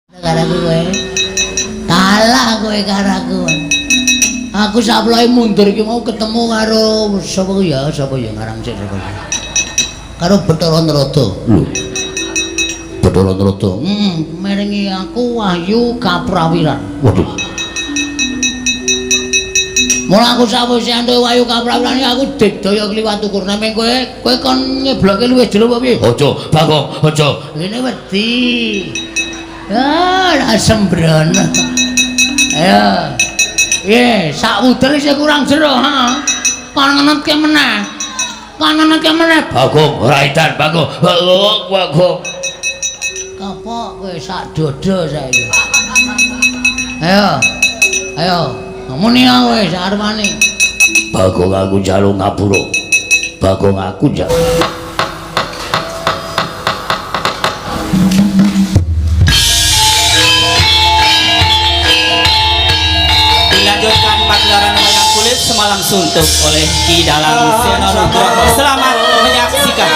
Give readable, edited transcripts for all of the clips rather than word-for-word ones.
Karaku kowe. Kalah kowe karaku. Aku saploe mundur iki mau ketemu karo sapa ya ngarang sik sapa. Karo Bathara Narada. Lho. Bathara Narada. Merengi aku Wahyu Kaprawiran. Waduh. Mula aku sawise antuk Wahyu Kaprawiran aku digdaya kliwat ukur neme kowe kon nyebloke luwih jero apa piye? Aja, Bagong, aja. Ngene wedi. Ya, sembrono. Ayo. Sak wudel isih kurang jero, ha. Kon ngenetke meneh. Bagong, ora edan, Bagong. Bagong. Kapok kowe sak dodo saiki. Ayo. Muni kowe sak arepane. Bagong aku njaluk ngapura. Bagong aku njaluk. Dilanjutkan pagelaran wayang kulit semalam suntuk oleh Ki Dalang Seno Nugroho. Selamat menyaksikan.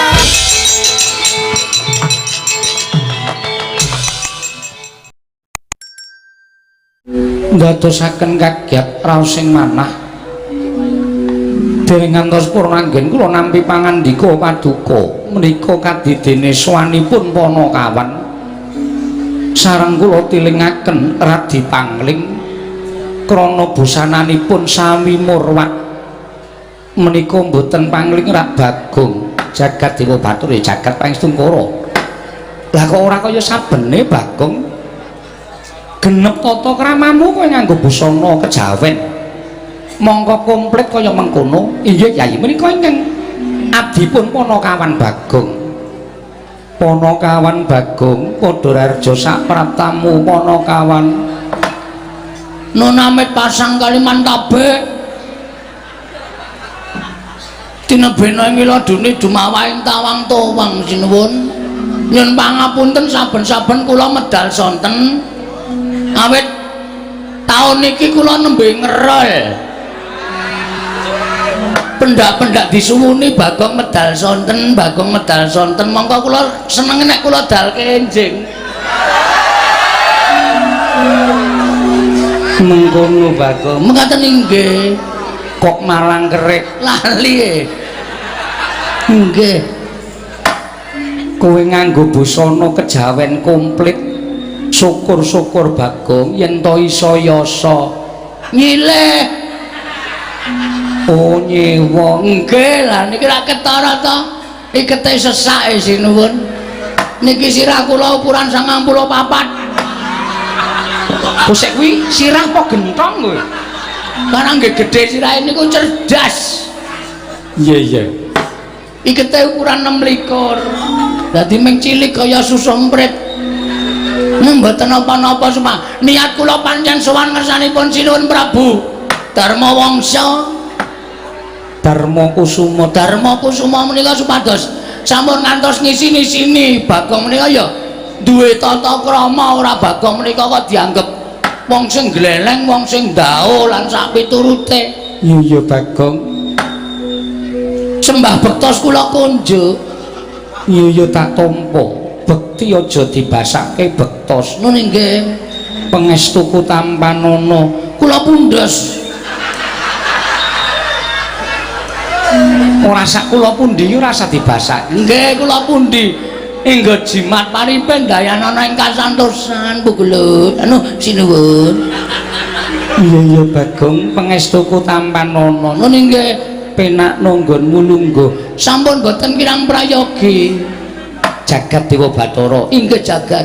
Ndadosaken kagiat raos sing manah dereng ngantos purnanggen kula nampi pangandika paduka menika kadidene swanipun Panakawan sareng kula tilingaken Radi Pangling krana busananipun sami murwat menika mboten pangling rak Bagong jagat Dewa Bathara jagat Pangestungkara. Lah kok ora kaya sabene Bagong genep tata kramamu kowe nganggo busana kejawen mongko komplit kaya mengkono. Inggih Kyai menika ingkang abdipun Panakawan Bagong padha rarja sak praptamu Panakawan Nonamit pasang kaliman kabeh tinebena ing iladune dumawaing tawang towang sinuwun nyun pangapunten saben-saben kula medal sonten awit taun niki kula nembe ngerol pendak-pendak disuwuni Bagong medal sonten mongko kula seneng nek kula dal kenjing mengkono Bagong mengkaten inggih kok malang kerik lali nggih kowe nganggo busana kejawen komplit syukur-syukur Bagong yen to isa yasa nyilih oh nyewa nggih lah niki ra ketara to ikete sesake sinuwun niki sirah kula ukuran 94 kosek kuwi sirah apa gentong kowe karena nggih gedhe sirahe niku cerdas iya ikete ukuran 26 dadi ming cilik kaya susu emprit mboten napa-napa semua niat kula pancen sowan ngersanipun Sinuwun Prabu Darmawangsa Darma Kusuma menika supados sampun ngantos ngisi-ngisini Bagong menika ya duwe tata krama ora Bagong menika kok dianggep wong sing gleleng wong sing ndao lan sak piturute. Iya Bagong Sembah bektos kula kunjuk iya tak tampa bekti aja dibasake bektos nun nggih pangestuku tampanono kula pundhos ora sak kula pundi ora usah dibasake nggih kula pundi enggo jimat paripe dayanana ing kasantosan bugelut anu sinuwun iya Bagong pangestuku tampanono nun nggih penak nonggonmu lungguh sampun boten kirang prayogi jagat Dewa Bathara inggih jagat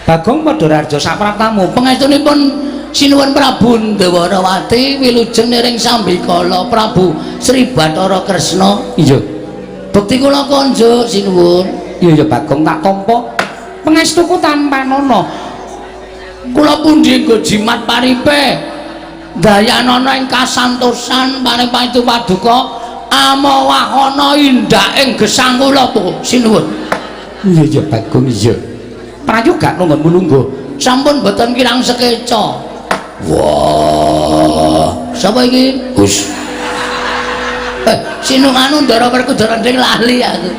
Bagong padha rarja sapraptamu pangestunipun Sinuwun Prabu Ndawarawati wilujeng niring Sambikala Prabu Sri Bathara Kresna iya bekti kula konjuk sinuwun iya Bagong tak tampa pangestuku tampanono kula pundi nggo jimat paripe dayanana ing kasantosan paring paitu paduka amawahana indah ing gesang kula po sinuwun iya Bagong iya prayoga nonggonmu lungguh sampun boten kirang sekeca wah sapa iki Gus Sinunganu Ndara Werkudara ndeng lali aku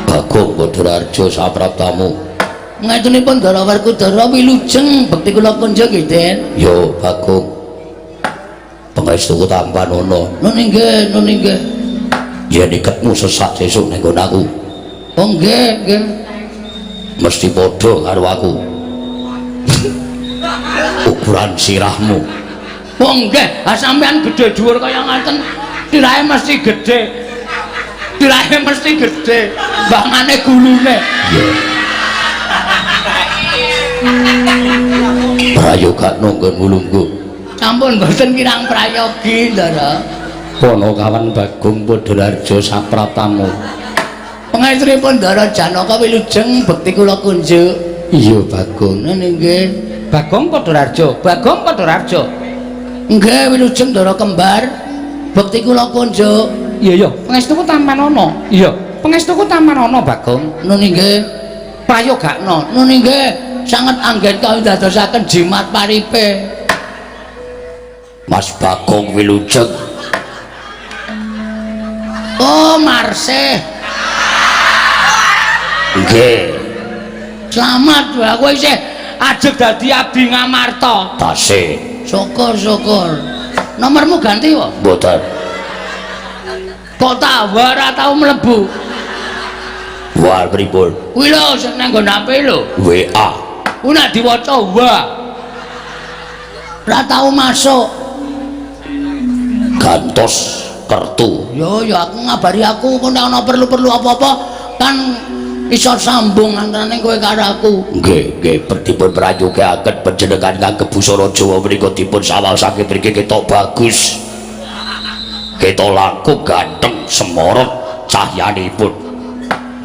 Bagong Badararja sapraptamu ngatunipun Dara Werkudara wilujeng bekti kula kunjuk nggih Den. Yo Bagong. Pangestuku tampan ana. Nun inggih. Yen iketmu sesak sesuk ning nggon aku. Oh nggih. Mesti padha karo aku. Ukuran sirahmu. Oh nggih, sampean gedhe dhuwur kaya ngaten. Tirahe mesti gedhe. Bangane gulune. Iya. Prayoga nunggu ngulungku. Sampun mboten kirang prayogi, Ndara. Pono kawan Bagong Padharjo sapratamu. Pangestunipun Ndara Janaka wilujeng bekti kula kunjuk. Iya Bagong. Nggih. Bagong Padharjo. Nggih wilujeng Ndara kembar bekti kula kunjuk. Iya. Pangestuku tampan ana. Iya. Pangestuku tampan ana Bagong. Nun inggih. Prayogakna. Nun inggih. Sanget anggen kawit dadosaken jimat paripe. Mas Bagong wilujeng. Oh, Marsih. Nggih. Selamat wae kowe isih ajeg dadi abdi Ngamarta. Tasih. Syukur. Nomormu ganti wae. Mboten. Kok tawar ora tau mlebu. Wal pripun? Kuwi lho sing nang nggon HP lho. WA. Kuwi nek diwaca wa. Ora tau masuk. Gantos kertu. Yo aku ngabari aku kok nek ana perlu-perlu apa-apa kan iso sambung antaraning kowe karo aku. Nggih, dipun prayogaken panjenengan kangge busana Jawa menika dipun sawasake mriki ketok bagus. Ketok laku ganteng semorot cahyanipun.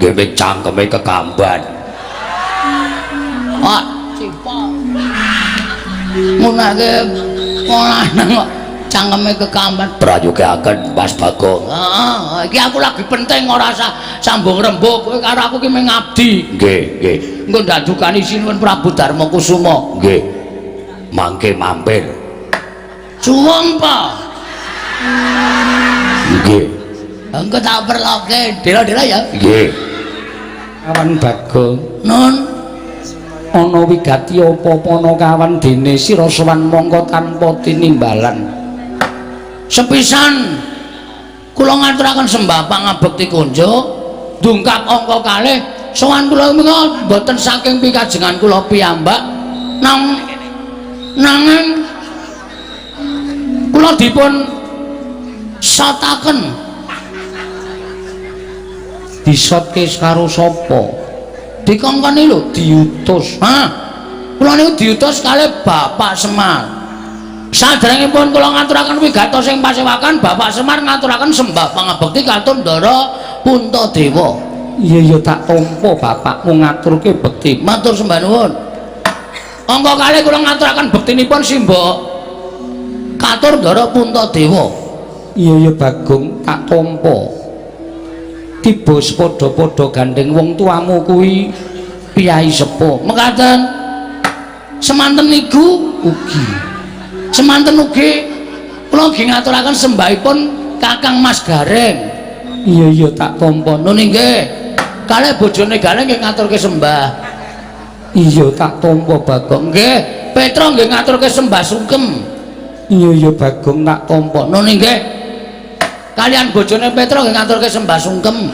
Nggih cangkeme kekamban. Pak, cipok. Munake lanang kok cangkeme kekamban. Prayogaken Mas Bagong. Heeh, iki aku lagi penting ora usah sambung rembug kowe karo aku ki mung ngabdi. Nggih. Engko ndadukani sinuwun Prabu Darma Kusuma. Nggih. Mangke mampir. Suwung pa. Nggih. Engko tak perloke, dela-dela ya. Nggih. Kawan Bagong. Nun, Ana wigati apa-apa ana kawan dene sira sowan mongko tanpa tinimbalan. sepisan kula ngaturaken sembah pangabekti kunjuk dungkap angka kalih sowan kula menika boten saking pikajengan kula piyambak nanging kula dipun sotaken Disotke karo sapa? dikongkoni lho Diutus. Kula niku diutus kalih Bapak Semar. Saderengipun kula ngaturaken wigatos ing pasewakan, Bapak Semar ngaturaken sembah pangabekti katun Ndara Puntadewa. Iya tak tampa bapakmu ngaturke bekti. Matur sembah nuwun. Angka kalih kula ngaturaken bektinipun simbok katur Ndara Puntadewa. Iya Bagong tak tampa. Tiba padha-padha gandeng wong tuamu kuwi piyai sepuh. Mekaten semanten niku ugi. Semanten ugi kula nggih ngaturaken sembahipun Kakang Mas Gareng. Iya tak tampa. Nun nggih. Kalih bojone Gareng nggih ngaturke sembah. Iya tak tampa Bagong. Nggih, Petra nggih ngaturke sembah sungkem. Iya Bagong tak tampa. Nun nggih. Kalian bojone Petra nggih ngaturke sembah sungkem.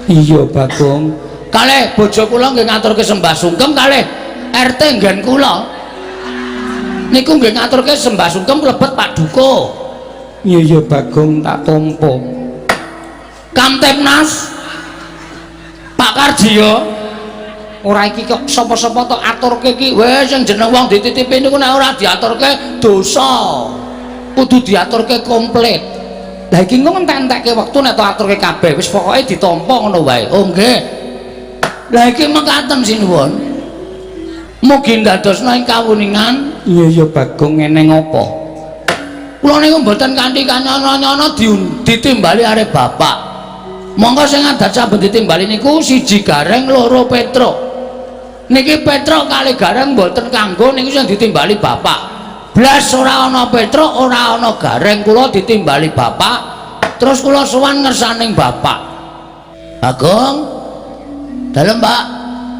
Iya Bagong. Kalih bojo kula nggih ngaturke sembah sungkem kalih RT nggen kula. Niku nggih ngaturke sembah sungkem klebet Pak Duko. Iya Bagong tak tampa. Kamtipnas Pak Karjiyo. Ora iki kok sapa-sapa tok aturke iki. Wis sing jeneng wong dititipi niku nek ora diaturke dosa. Kudu diaturke komplit. Lah iki engko entek-entekke wektu nek tok aturke kabeh wis pokoke ditampa ngono wae. Oh nggih. Lah iki mekaten sinuwun. Mugi ndadosna ing kawuningan. Iya Bagong eneng apa? Kula niku mboten kanthi kanyana-nyana ditimbali arep bapak. Monggo sing adat saben ditimbali niku siji Gareng, loro Petra. Niki Petra kali Gareng mboten kanggo niku sing ditimbali bapak. Blas ora ana Petra, ora ana Gareng, kula ditimbali bapak. Terus kula sowan ngersaning bapak. Bagong. Dalem, Pak.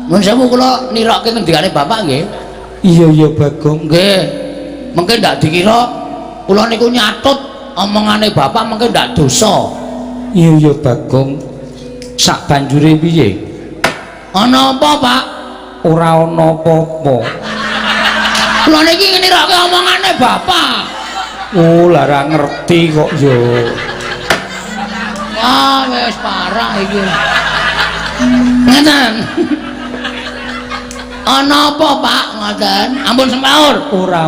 Nuwun sewu kula nirokke ngendikane bapak nggih. Iya Bagong. Nggih. Mengke ndak dikira kula niku nyatut omongane bapak mengke ndak dosa. Iya Bagong. Sak banjure piye? Ana apa, Pak? Ora ana apa-apa. Kula niki nirokke omongane bapak. Oh, lara ngerti kok yo. Wah, wis parah iki. Ngeten. Ana apa, Pak? Ngoten. Ampun semaur. Ora.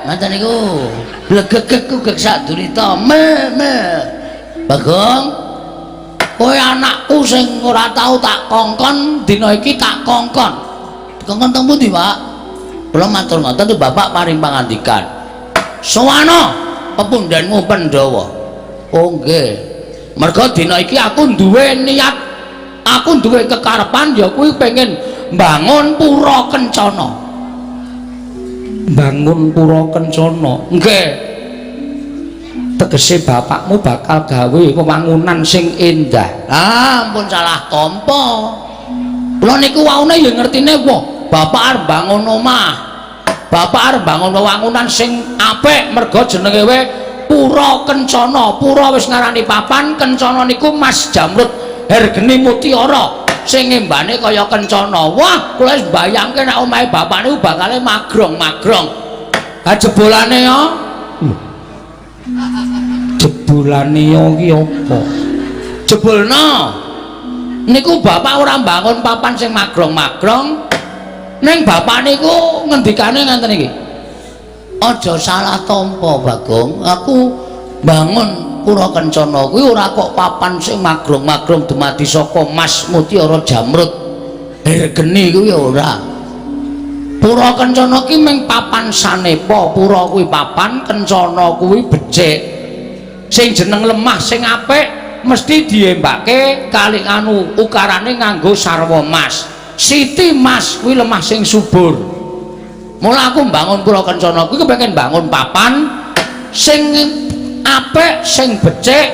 Ngoten niku. Blegegek gek sadurita. Bagong. Kowe anakku sing ora tau tak kongkon, dina iki tak kongkon. Kongkon teng pundi, Pak? Kula matur ngoten tuh Bapak paring pangandikan. Sowana pepundhenmu Pandhawa. Oh nggih. Merga dina iki aku duwe niat, aku duwe kekarepan ya kuwi pengen mbangun Pura Kencana. Bangun Pura Kencana. Nggih. Tegese bapakmu bakal gawe wewangunan sing endah. Ah, ampun salah tampa. Kula niku waune ya ngertine wah, bapak arep bangun omah. Bapak arep bangun wewangunan sing apik merga jenenge we Pura Kencana. Pura wis ngarani papan, Kencana niku Mas Jamrut Hergeni Mutiara sing ngembane kaya Kencana. Wah, kula wis mbayangke nek omahe bapak niku bakale magrong-magrong. Ha jebolane ya. Jebolane yo ki apa? Jebolna niku bapak ora mbangun papan sing magrong-magrong. Ning bapak niku ngendikane ngenten iki. Aja salah tampa, Bagong. Aku bangun Pura Kencana kuwi ora kok papan sing magrong-magrong dumadi saka Mas Mutiara Jamrut Hergeni kuwi ora. Pura Kencana ki mung papan sanepa. Pura kuwi papan, Kencana kuwi becik. Sing jeneng lemah sing apik mesti diembake kali anu ukarane nganggo sarwa mas. Siti Mas kuwi lemah sing subur. Mula aku mbangun Pura Kencana kuwi kepengin bangun papan sing apik, sing becik,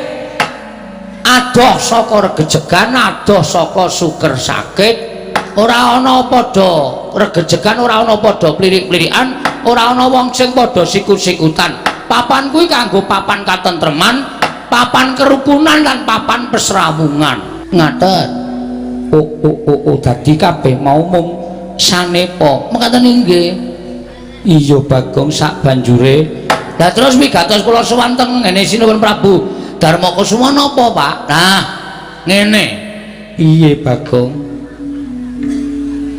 adoh saka regejegan, adoh saka suker sakit. Ora ana padha regejegan, ora ana padha plirik-plirikan, ora ana wong sing padha sikut-sikutan. Papan kuwi kanggo papan katentreman, papan kerukunan lan papan pesrawungan. Ngaten. Oh, dadi kabeh mau mung sanepa. Mekaten nggih. Iya Bagong sak banjure. Lah terus wigatos kula sowan teng ngene Sinuwun Prabu Darmakusuma napa, Pak? Nah, ngene. Iye Bagong.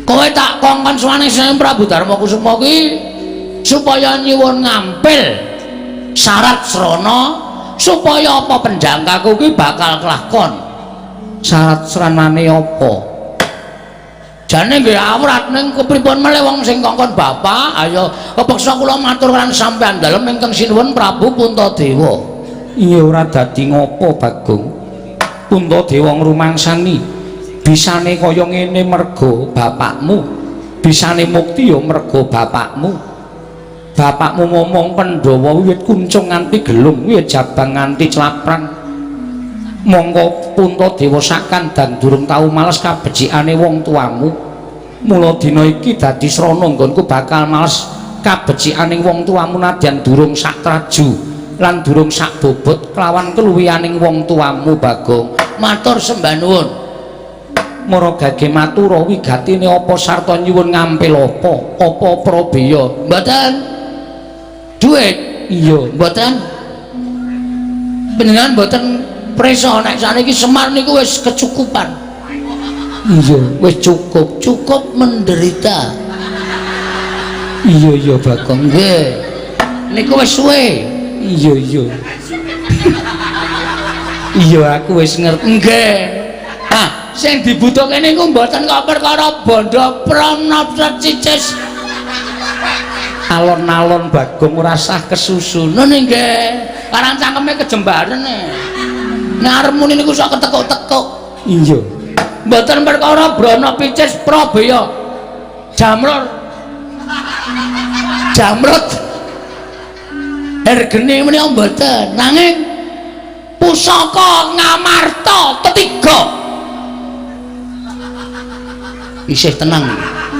Kowe tak kongkon sowane Sinuwun Prabu Darmakusuma kuwi supaya nyuwun ngampil syarat srana supaya apa penjangkaku kuwi bakal kelakon. Syarat sranane apa? Jane nggih awrat ning kepripun meneh wong sing kongkon bapak, ayo kepeksa kula matur lan sampean dalem ingkang Sinuwun Prabu Puntadewa. Iya ora dadi ngopo Bagong. Puntadewa ngrumangsani bisane kaya ngene merga bapakmu. Bisane mukti ya merga bapakmu. Bapakmu ngomong Pandhawa wiwit kuncung nganti gelung, wiwit jabang nganti claprang. Monggo Puntadewa sakandang durung tau males kabecikane wong tuamu. Mula dina iki dadi srana nggonku bakal males kabecikane wong tuamu nadyan durung sak traju lan durung sak bobot kelawan keluwihaning wong tuamu Bagong. Matur sembah nuwun. Mara gage matura wigatine apa sarta nyuwun ngampil apa? Apa prabaya? Mboten duit. Iya, Mboten. Panjenengan mboten presa nek saniki Semar niku wis kecukupan. iya Wis cukup menderita. iya Bagong. Nggih. Niku wis suwe. Iya iya aku wis ngerti. Nggih. Ah, sing dibutuhke niku mboten kok perkara bondo pranata cicis. Alon-alon Bagong ora sah kesusun. Lho nggih. Karang cangkeme kejembarene. Nek arep muni niku sok ketekuk-tekuk. Iya. Mboten perkara brana picis prabaya. Jamrut Hergeni menika mboten, nanging pusaka Ngamarta ketiga. isih tenang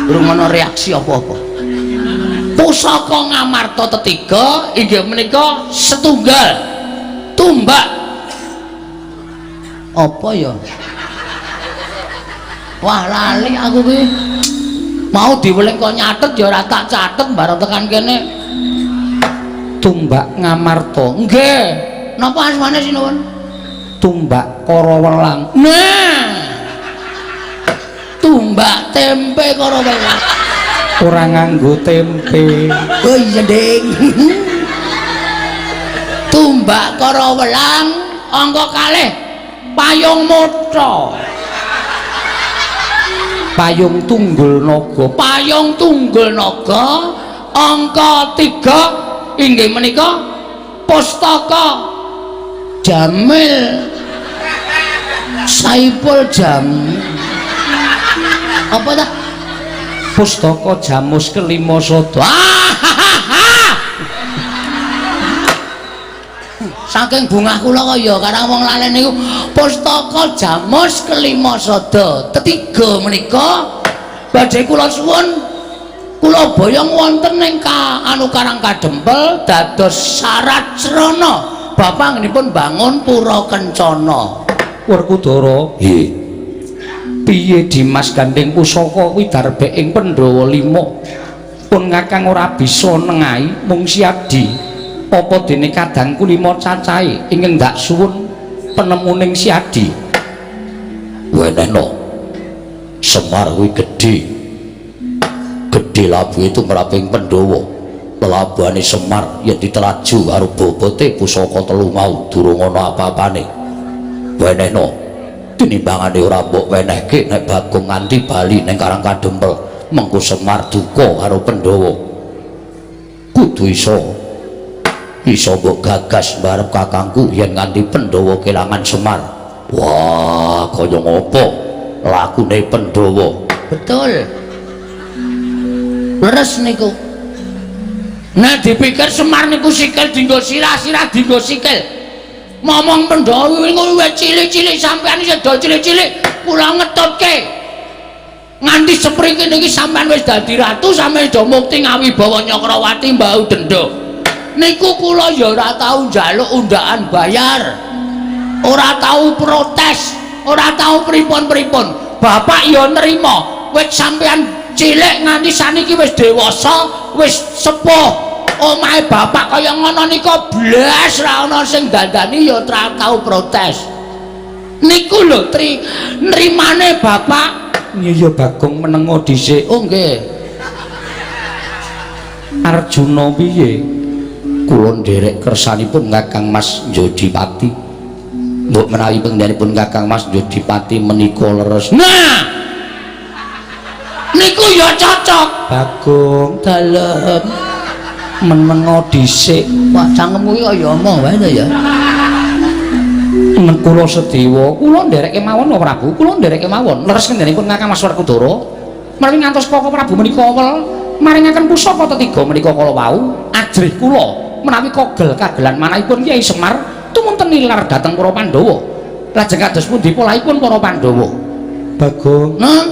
durung ana reaksi apa-apa. Pusaka Ngamarta Tetiga inggih menika setunggal tumbak apa ya? Wah lali aku kuwi. Mau diweling kok nyatet ya ora tak catet bareng tekan kene. Tumbak Ngamarta. Nggih. Napa asmane sinuwun? Tumbak Karawelang. Nah. Tumbak tempe Karawelang. Ora nganggo tempe. Oh iya, Ding. Tumbak Karawelang angka kalih payung moco. Payung Tunggul Naga. Payung Tunggul Naga angka 3 inggih menika Pustaka Jamil Saipul Jamil. Apa ta? Pustaka Jamus Kelima Sada. Saking bungah kula kaya karang wong lalen niku Pustaka Jamus Kelima Sada. Ketiga menika badhe kula suwun kula boyong wonten ing anu Karang Kadempel dados syarat srana bapaknipun bangun Pura Kencana. Werkudara, piye Dimas gandeng pusaka kuwi darbe ing Pandhawa 5 pun Kakang ora bisa nengahi mung Siadi apa dene kadangku 5 cacahe ingkang ndak suwun penemuning Siadi. Wenehno Semar kuwi gedhe labuhe tumraping Pandhawa. Lelabane Semar yen ditelaju karo bobote pusaka 3 mau durung ana apa-apane. Wenehno tinimbangane ora mbok wenehke nek Bagong nganti bali ning Karang Kadempel mengko Semar duka karo Pandhawa. Kudu iso mbok gagas barep kakangku yen nganti Pandhawa kelangan Semar. Wah, kaya ngopo lakune Pandhawa? Betul. Leres niku. Nek dipikir Semar niku sikil dinggo sirah-sirah dinggo sikil. Momong Pandhawa kuwi wis cilik-cilik sampean isih do cilik-cilik kula ngetutke. Nganti sepringke niki sampean wis dadi ratu sampeyan do mukti ngawibawa Nyakrawati mbau denda. Niku kula ya ora tau njaluk undakan bayar. Ora tau protes, ora tau pripun-pripun. Bapak ya nrimo, wis sampean cilik nganti saniki wis dewasa, wis sepuh. Omahe bapak kaya ngono nika blas ra ana sing dandani ya ora tau protes. Niku lho nrimane bapak. Iya Bagong menengo dhisik. Oh nggih. Arjuna piye? Kula nderek kersanipun Kakang Mas Jodipati. Mbok menawi pengdanipun Kakang Mas Jodipati menika leres. Nah. Niku ya cocok. Bagong Dalem menengo dhisik. Wah, cangkem kuwi kaya omong wae to ya. Nek kula Sedewa, kula ndereke mawon lho Prabu, kula ndereke mawon. Leres kendhanipun Kakang Mas Werkudara. Menawi ngantos Koko Prabu menika wel maringaken pusaka Tetiga menika kala wau, ajrih kula menawi kogel kagelan manahipun Kyai Semar tumunten nilar dhateng para Pandhawa. Lajeng kados pundi polahipun para Pandhawa? Bagong, Nah,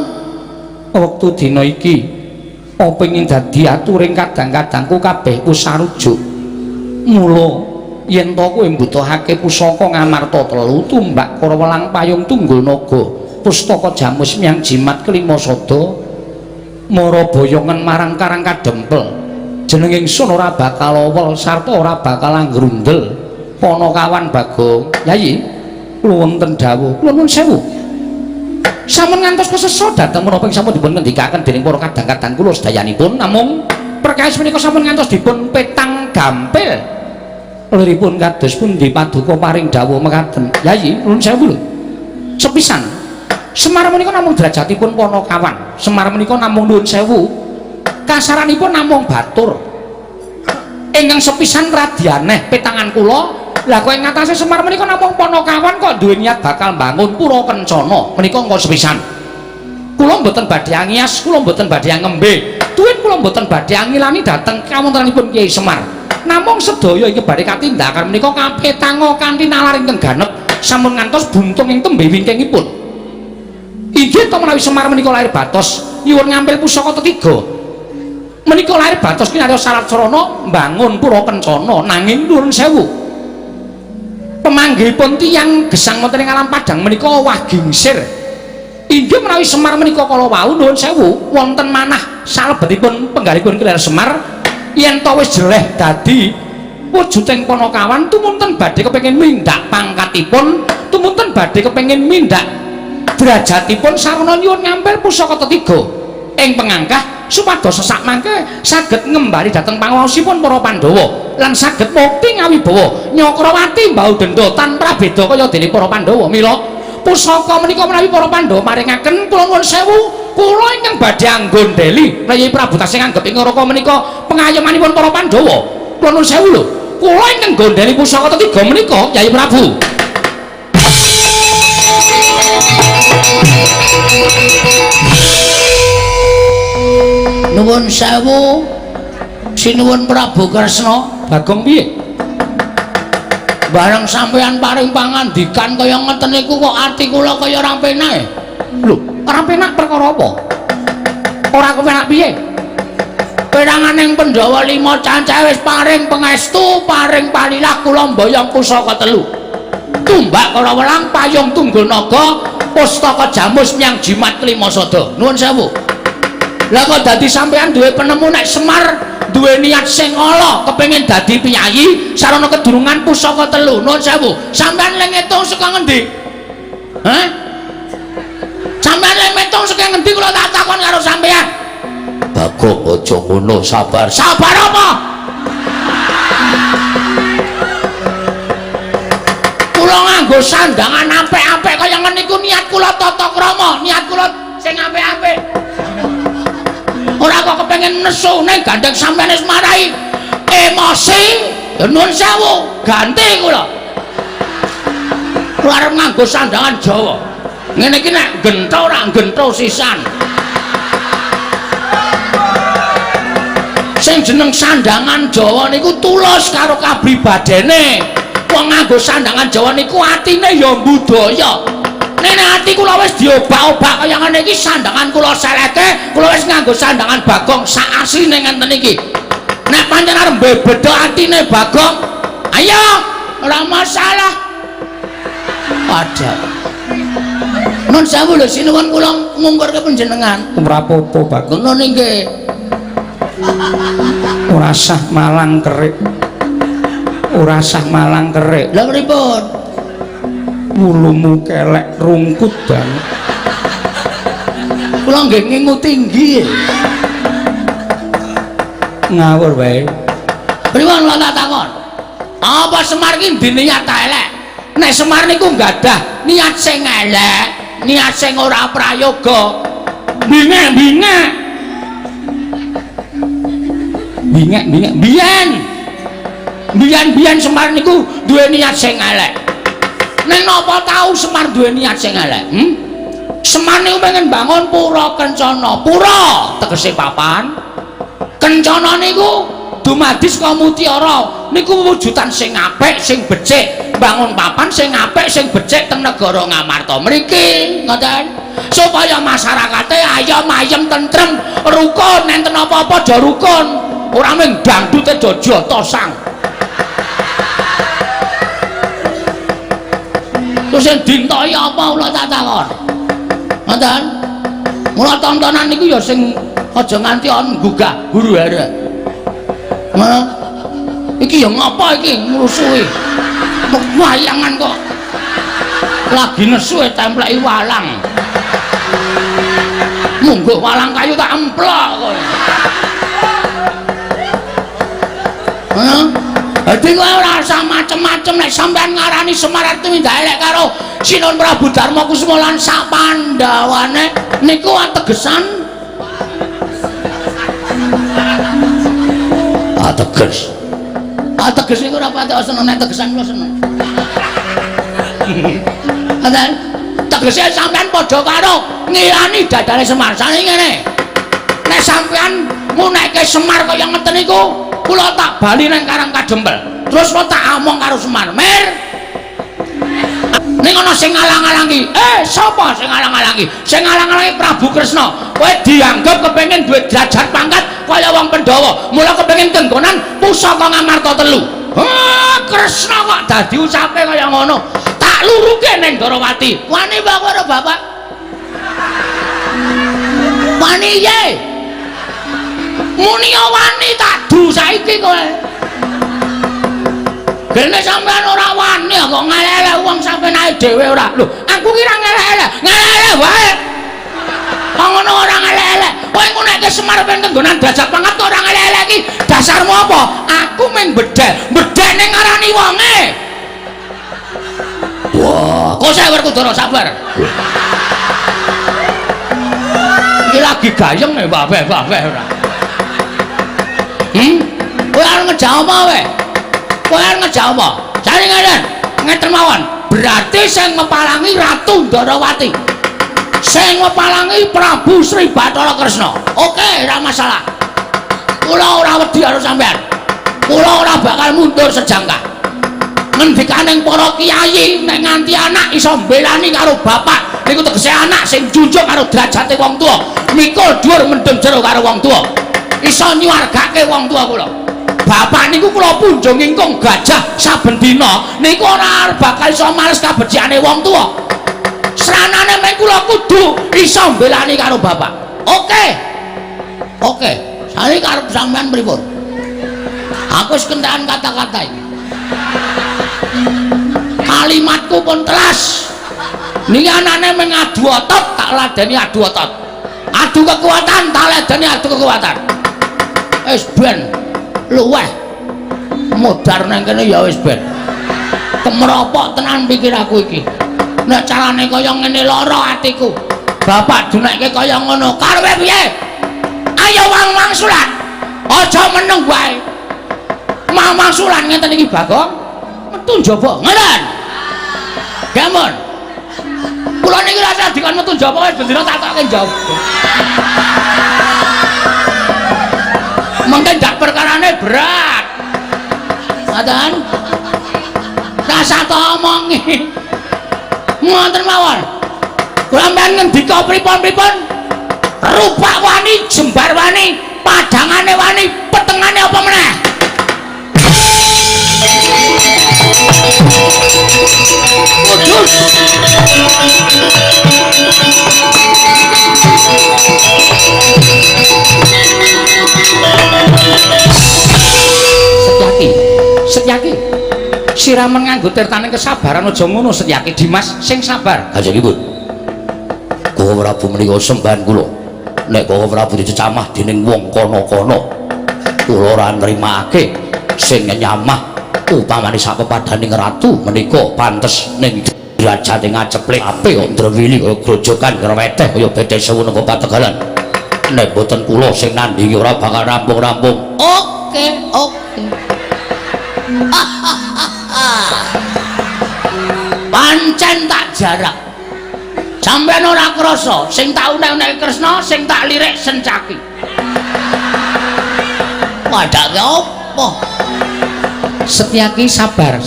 wektu dina iki pengin dadi aturing kadang-kadangku kabeh ku sarujuk. Mula yen to kowe mbutuhake pusaka Ngamarta 3 tumbak Karawelang payung Tunggul Naga pustaka Jamus Miang Jimat Kelima Sada mara boyongan marang Karang Kadempel jeneng ingsun ora bakal owel sarta ora bakal anggrundel Panakawan Bagong. Yayi kula wonten dawuh kula nuwun sewu sampun ngantos kesesa dhateng menapa sampun dipun ngendikaken dening para kadang-kadang kula sedayanipun namung perkawis menika sampun ngantos dipun petang gampil liripun kados pundi paduka paring dawuh mekaten. Yayi nuwun sewu lho sepisan Semar menika namung derajatipun Panakawan. Semar menika namung nuwun sewu kasaranipun namung batur ingkang sepisan radyaneh petangan kula. Lah kowe ngatasé Semar menika namung Panakawan kok duwe niat bakal bangun Pura Kencana menika engko sepisan. Kula mboten badhe angias, kula mboten badhe ngembe. Tuwin kula mboten badhe angilani dhateng kawontenanipun Kyai Semar. Namung sedaya ing badhe katindakan menika kapetanga kanthi nalar ingkang ganep sampun ngantos buntung ing tembe wingkingipun. inggih to menawi Semar menika lair batos nyuwun ngampil pusaka ketiga menika lair batos kinarya syarat sarana mbangun pura kencana nanging nuwun sewu pemanggihipun tiyang gesang wonten ing alam padang menika wah gingsir inggih menawi Semar menika kala wau nuwun sewu wonten manah salebetipun penggalipun Kiai Semar yen to wis jeleh dadi wujuding Panakawan tumunten badhe kepengin mindak pangkatipun tumunten badhe kepengin mindak derajatipun sarana nyuwun ngampil pusaka ketiga ing pengangkah supados sesak mangke saged ngembali dhateng panguwasipun para Pandhawa lan saged mukti ngawibawa Nyakrawati mbau denda tanpa beda kaya dene para Pandhawa mila pusaka menika menawi para Pandhawa maringaken kula nuwun sewu kula ingkang badhe anggondheli Kyai Prabu tasih nganggep ing ngraka menika pengayomanipun para Pandhawa kula nuwun sewu lho kula ingkang nggondheli pusaka ketiga menika Kyai Prabu nuwun sewu sinuwun Prabu Kresna Bagong piye bareng sampeyan paring pangandikan kaya ngeten niku kok ati kula kaya ora penak lho ora penak perkara apa ora kepenak piye peranganing Pandhawa 5 cancah wis paring pangestu paring palilah kula mboyong pusaka 3 tumbak kala welang payung tunggul naga pustaka jamus nyang jimat kelima sada nuwun sewu lah kok dadi sampean duwe penemu nek Semar duwe niat sing ala kepengin dadi piyayi sarana kedurungan pusaka 3 nuwun sewu sampean lek ngitung saka ngendi hah sampean lek ngitung saka ngendi kula tak takon karo sampean Bagong aja ngono sabar sabar apa kula nganggo sandangan apik-apik kaya ngene iku niat kula tata krama niat kula sing apik-apik ora kok kepengin nesu ning gandeng sampeyan wis marai emosi ya nuwun sewu ganti kula arep nganggo sandangan Jawa ngene iki nek gentho ora gentho sisan sing jeneng sandangan Jawa niku tulus karo kabribadene wong nganggo sandangan Jawa niku atine ya budaya nek ati kula wis diobak-obak kaya ngene iki sandangan kula seleke kula wis nganggo sandangan Bagong sak asline ngenten iki nek pancen arep bebeda atine Bagong ayo ora masalah padha nun sewu lho sinuwun kula ngungkurke panjenengan ora apa-apa Bagong ngono nggih ora sah malang kerik ora sah malang kerik lha pripun wulumu kelek rungkut banget kula nggih ngingu tinggi ngawur wae pripun kula tak takon apa Semar ki diniat ta elek nek Semar niku nggadah niat sing elek niat sing ora prayoga bingek biyen Semar niku duwe niat sing elek nek napa tau Semar duwe niat sing elek Semar niku pengen bangun pura kencana pura tegese papan kencana niku dumadi saka mutiara niku wujudan sing apik sing becik bangun papan sing apik sing becik teng negara Ngamarta mriki ngoten supaya masyarakate ayem ayem tentrem rukun enten apa-apa aja rukun ora mung dangdute aja tosang terus sing dintoki apa kula tak takon ngoten mula tontonan niku ya sing aja nganti on gugah guru hara iki ya ngapa iki ngrusuhi wayangan kok lagi nesu templeki walang munggo walang kayu tak emplok kowe dadi kowe ora usah macem-macem nek sampean ngarani Semar tumindak elek karo Sinuhun Prabu Darma Kusuma lan sak Pandhawane niku ategesan ateges niku ora pati seneng nek tegesan kula seneng ngoten tegese sampean padha karo ngirani dadane Semar sane ngene nek sampean munekke Semar kaya ngeten niku kula tak bali nang Karang Kadempel terus kula tak omong karo Semar Mir Ning ana sing ngalang-alangi. Sapa sing ngalang-alangi? Sing ngalang-alangi Prabu Kresna. Kowe dianggap kepengin duwe derajat pangkat kaya wong Pandhawa. Mula kepengin kenggonan pusaka Ngamarta telu. Kresna kok dadi ucape kaya ngono. Tak luruke ning Darawati. Wani bapak karo bapak. Wani ye. Muni wani tak du saiki kowe. Gene sampean ora wani kok ngelele wong sampean ae dhewe ora. Lho, aku ki ra ngelele. Ngelele wae. Kok ngono ora ngelele. Kowe engko nek Semar pengen kenggonan derajat pangkat kok ora ngelele iki. Dasarmu apa? Aku mung bedhek. Bedhek ning ngarani wonge. Wah, kok saya Werkudara sabar. Iki lagi gayeng nek babeh ora. Kowe arep ngejawab apa wae? Kowe arep ngejawab apa? Jane ngeten mawon. Berarti sing ngepalangi Ratu Darawati. Sing ngepalangi Prabu Sri Bathara Kresna. Oke, ora masalah. Kula ora wedi karo sampean. Kula ora bakal mundur sejangka. Ngendikaning para kiai nek nganti anak iso mbelani karo bapak, niku tegese anak sing junjung karo derajate wong tuwa. Mikul dhuwur mendem jero karo wong tuwa. Iso nyuwargake wong tuwa kula. Bapak niku kula punjung ingkung gajah saben dina niku ora bakal iso males kabeciane wong tuwa. Sranane men kula kudu iso mbelani karo bapak. Oke. Sari karep sampean pripun? Aku wis kentekan kata-kata iki. Kalimatku pun telas. Niki anane meng adu otot tak ladeni adu otot. Adu kekuatan tak ladeni adu kekuatan. Wis ben luweh modar nang kene ya wis ben. Kemropok tenan pikir aku iki. Nek carane kaya ngene lara atiku. Bapak dunekke kaya ngono. Karepe piye? Ayo wang-wangsulan. Aja meneng wae. Wang-wangsulan ngeten iki Bagong. Metu njaba. Ngoten. Gampun. Kula niki rasa dikon metu njaba wis bendina tatoke njaba. Mengke ndak perkarane berat. Ngoten. Rasa to omongi. Ngoten mawon. Kula mben ngendika pripun-pripun? Rupak wani, jembar wani, padangane wani, petengane apa meneh? Wujud. Setyaki. Siraman nganggo tirtaning kesabaran aja ngono Setyaki Dimas sing sabar. Kanjengipun. Kula Prabu menika sembahan kula. Nek Kula Prabu dicecamah dening wong kono-kono, kula ora nrimake sing nyamah upamane sapepadaning ratu menika pantes ning derajate ngaceplek ape kok ndrewili kaya grojokan karo weteh kaya bedhe sewu nang pategalan. Nek boten kula sing nandingi ora bakal rampung-rampung. Oke. Pancen tak jarak. Sampeyan ora krasa sing tak unek-unek Kresna, sing tak lirik Sencaki. Padake apa? Setyaki sabar.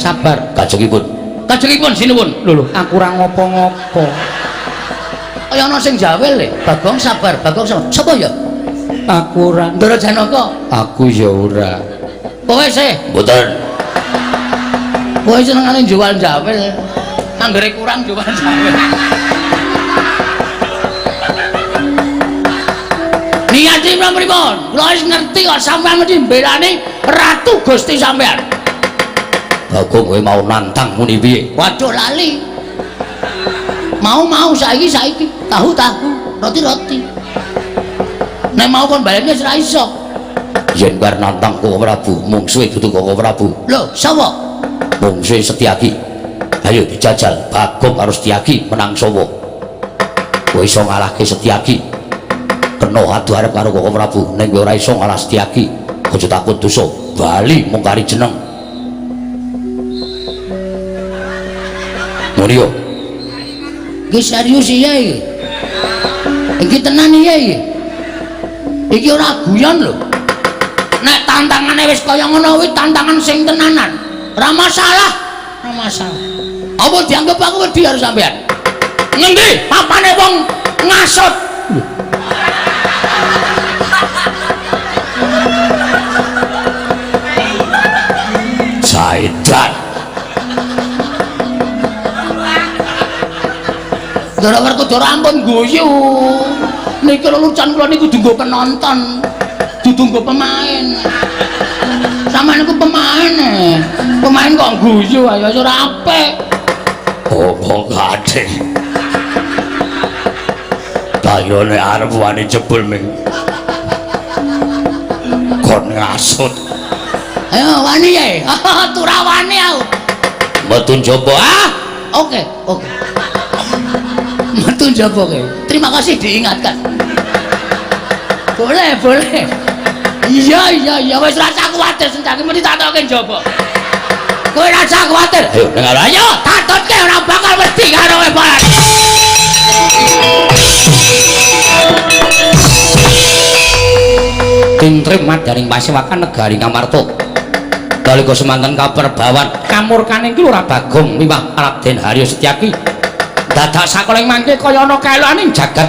Kanjengipun sinuwun. Lho, aku ora ngopo-ngopo. Kaya ana sing jawel le. Bagong sabar. Sapa ya? Aku ora. Ndara Janaka. Aku ya ora. Kowe sih? Mboten. Kowe senengane jual jawel. Anggere kurang jual jawel. Niatipun pripun? Kula wis ngerti kok sampeyan mesti mbelani Ratu Gusti sampeyan. Bagong kowe mau nantang muni piye? Waduh lali. Mau saiki tahu roti. Nek mau kon balene ora iso. Yen bar nantang Koko Prabu, mungsuhe dudu Koko Prabu. Lho, sapa? Mungsuhe Setyaki. Ayo dijajal Bagong karo Setyaki menang sapa? Kowe iso ngalahke Setyaki. Kena adu arep karo Koko Prabu, ning kowe ora iso ngalah Setyaki. Aja takut dosa, bali mung kari jeneng. Mulya. Iki serius iya iki. Iki tenan iya iki. Iki ora guyon lho. Nek tantangane wis kaya ngono kuwi tantangan sing tenanan. Ora masalah. Apa dianggap aku wedi karo sampean? Ngendi papane wong ngasut? Saidan. Dora werku dora ampun guyu. Niki lelucan kula niku dienggo penonton, dudu nggo pemain. Sampeyan niku pemain. Pemain kok guyu ayo ora apik. Apa kadhe? Tayone arep wani jebul ming. Kon ngasut. Ayo wani ya. Tura wani aku. Metu njaba ah. Oke. Metu njaba ke. Terima kasih diingatkan. Boleh. Iya, wis rasa kuwatir senjake mesti tak tokke njaba. Kowe rasa kuwatir. Ayo dengar ayo, tatutke ora bakal wedi karo kowe barat. Tintrim madaring pasewakan negari Ngamarta. Nalika semanten kaperbawan kamurkane iki ora Bagong miwah Raden Haryo Setyaki. Dadak sakoling mangke kaya ana kaeloaning jagat.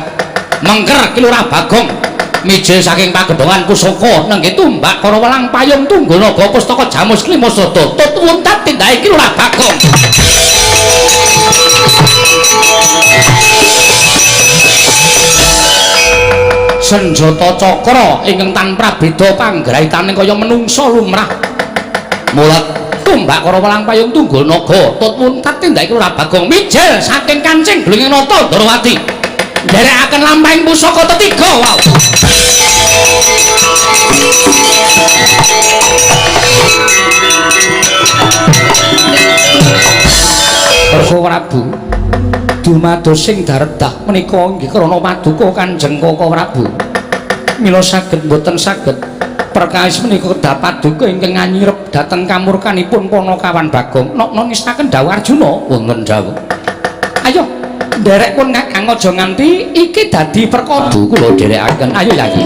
Mengker ki ora Bagong. Mijil saking pagedhongan pusaka nengge tumbak para welang payung Tungganaga pustaka Jamus Klimasada tutuntat tindake ki ora Bagong. Senjata cakra ingkang tanpa beda panggraitaning kaya menungsa lumrah. Mulat tumbak para welang payung Tungganaga tutuntat tindake ora Bagong. Mijil saking Kancing Blingingata Ndarawati nderekaken lampahing pusaka tetiga wow. Prabu Prabu dumados sing daredah menika inggih krana paduka Kanjeng Koko Prabu. Mila saged boten saged perkawis menika kedah paduka ingkang nganyirep dhateng kamurkanipun Panakawan Bagong. Nokna ngestaken dawuh Arjuna wonten dawuh. Ayo nderek pun Kakang aja nganti iki dadi perkara kula dherekaken. Ayo Yayi.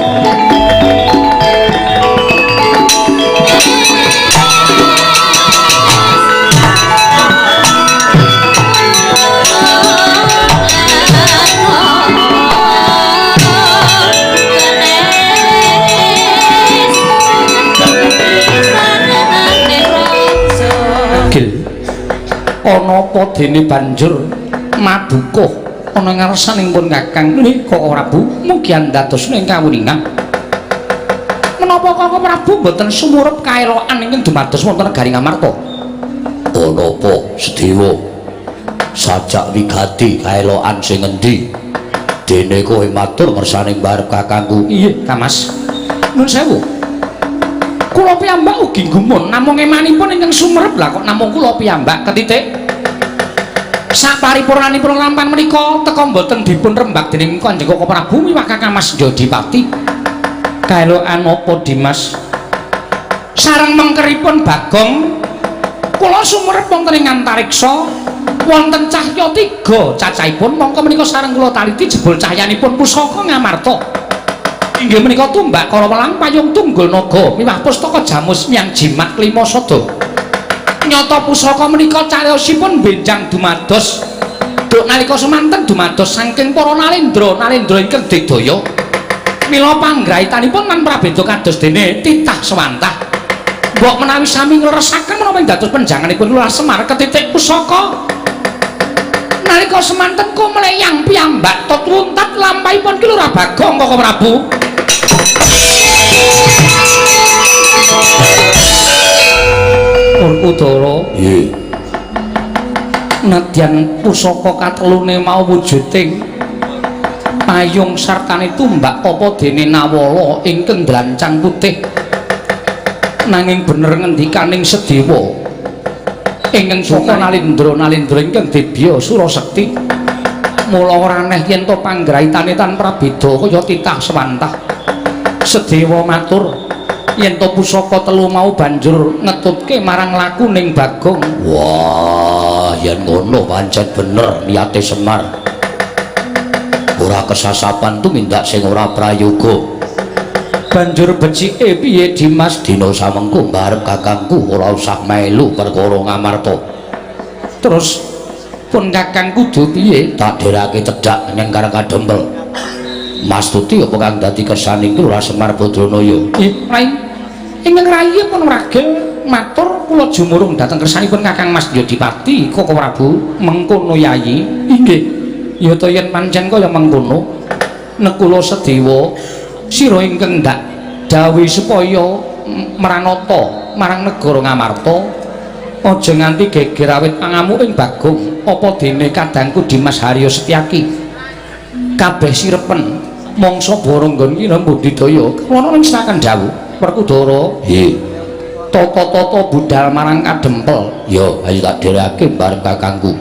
Ana apa dene banjur maduka ana ngarsaning pun Kakang menika Prabu mugi andhadosna kawuningan. Menapa Kakang Prabu boten sumurep kaelokan ingkang dumados wonten negari Ngamarta? Ana apa Sedewa? Sajak wigati kaelokan sing endi? Dene kowe matur ngersaning barep kakangku. Iye, Kamas. Nuwun sewu. Kula piyambak ugi gumun namung emanipun ingkang sumerep lah kok namung kula piyambak ketitik saparipurnanipun lampahan menika teka mboten dipun rembak dening Kanjeng Koko Prabu miwah Kakang Mas Jodipati. Kaelokan apa Dimas? Sareng mengkeripun Bagong kula sumerep wonten ing antariksa wonten cahya 3 cacahipun mongko menika sareng kula taliti jebul cahyanipun pusaka Ngamarta. Inggih menika tumbak kala welang payung Tungganaga miwah pustaka Jamus Myang Jimat Klimasada. Nyata pusaka menika cariyosipun benjang dumados duk nalika semanten dumados saking para nalendra ingkang digdaya. Mila panggraitanipun lan prabéda kados dene titah swantah. Mbok menawi sami ngleresaken menapa dados penjanganipun Lurah Semar ketitik pusaka. Nalika semanten kumleyang piyambak tutuntat lampahipun ki Lurah Bagong Koko Prabu. Udara nggih nadyan pusaka katelune mau wujuding payung sartane tumbak apa dene Nawala ingkang dlancang putih nanging bener ngendikaning Sedewa ingkang saka nalendra ingkang dibya Surasekti mula ora aneh yen to panggraitane tanpa beda kaya titah swantah. Sedewa matur yen to pusaka telu mau banjur ngetutke marang lakuning Bagong. Wah, yen ngono pancen bener niate Semar. Ora kesasapan tumindak sing ora prayoga. Banjur becike piye Dimas? Dina samengko barep kakangku ora usah melu perkara Ngamarta. Terus Pun Kakang kudu piye? Tak derake cedhak ning Karang Kadempel. Mas Tuti apa kang dadi kersane iki Lurah Semar Badranaya? Rai. Ingkang rayi pun ragil matur kula jumurung dhateng kersanipun Kakang Mas Yodipati Koko Prabu mengkono yayi. Inggih. Ya to yen pancen kaya mengkono nekula sedewa sira ingkang ndak dawuh supaya Maranata marang negara Ngamarta aja nganti geger awit pangamu ing Bagong apa dene kadangku Dimas Haryo Setyaki kabeh sirepen mangsa Baranggon ki Budidaya ana ning serakan dawuh Werkudara nggih tata-tata budal marang Kadempel ya ayo tak dhereke bareng kakangku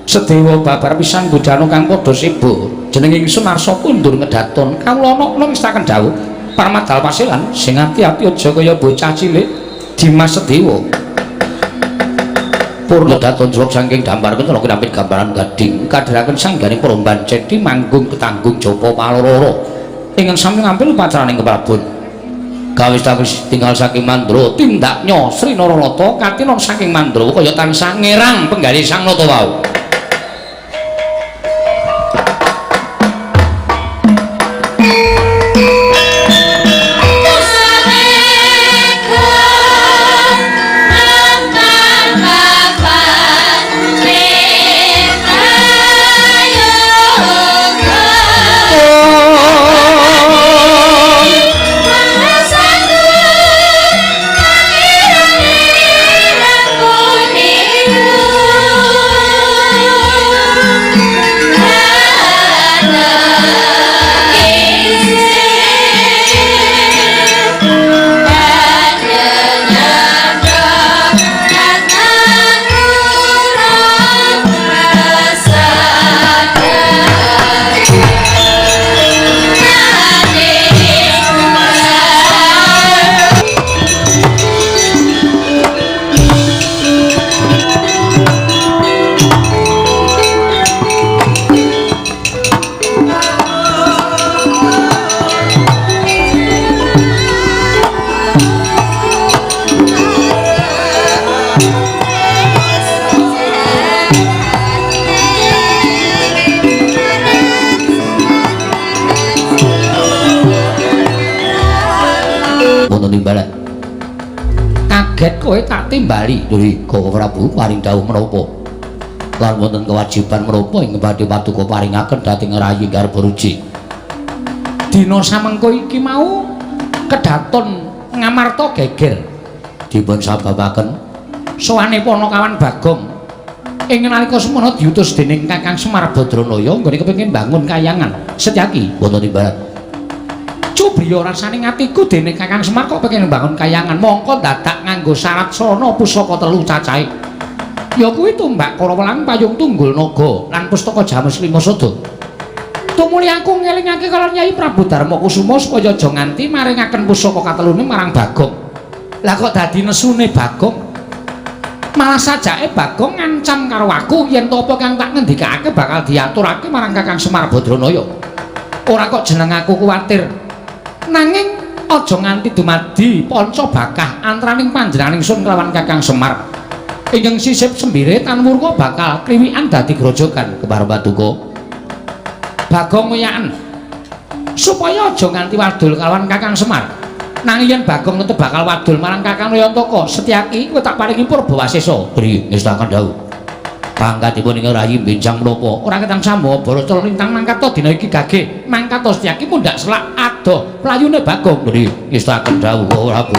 sedewa babar pisan budana kang padha sibuk jenenge Sunarsa kundur ngedaton kawula ana ning serakan dawuh Parmadal Pasilan sing ati-ati aja kaya bocah cilik Dimas Sedewa Purna daton jrok saking dambar kena kinampit gambaran gading kadhiraken sangganing peromban cedhi manggung ketanggung Japa Paloro ingkang sami ngambil pacaraning keprabon gawis-gawis tinggal saking Mandra tindaknya Sri Naralata katinon saking Mandra kaya tansah ngerang penggali sang nata wau kaget kowe tak timbali Duri Koko Prabu paring dawuh menapa lan wonten kewajiban menapa ing badhe paduka paringaken dhateng rayi garba ruji dina samengko iki mau kedaton Ngamarta geger dipun sababaken sowane Panakawan Bagong ing nalika semana diutus dening Kakang Semar Badranaya nggone kepengin bangun kayangan Setyaki wonten timbalan Cobriya rasane atiku dene Kakang Semar kok pengen bangun kayangan mongko dadak nganggo syarat srana pusaka 3 cacahe. Ya kuwi tumbak Karawelang payung tunggul naga lan pustaka James 5 sada. Tumuli aku ngelingake karo Nyai Prabu Darma Kusuma supaya aja nganti maringaken pusaka katelune marang Bagong. Lah kok dadi nesune Bagong? Malah sajake Bagong ngancam karo aku yen to apa kang tak ngendikake bakal diaturake marang Kakang Semar Badranaya. Ora kok jeneng aku kuwatir. Nanging aja nganti dumadi panca bakah antaraning panjenengan ingsun kelawan Kakang Semar. Ingkang sisip sembire tan murka bakal kriwikan dadi grojogan kebar paduka. Bagong ngoyaken supaya aja nganti wadul kelawan Kakang Semar. Nanging yen Bagong tetep bakal wadul marang Kakang Nayantaka Setyaki kowe tak paringi Purbawasesa. Bri ngestaken dawuh. Pangkatipun ing rayi benjang menapa ora ketang sambo Baraca lintang mangkata dina iki gage mangkata Setyaki mundhak selak adoh playune Bagong Bri ngestaken dawuh Prabu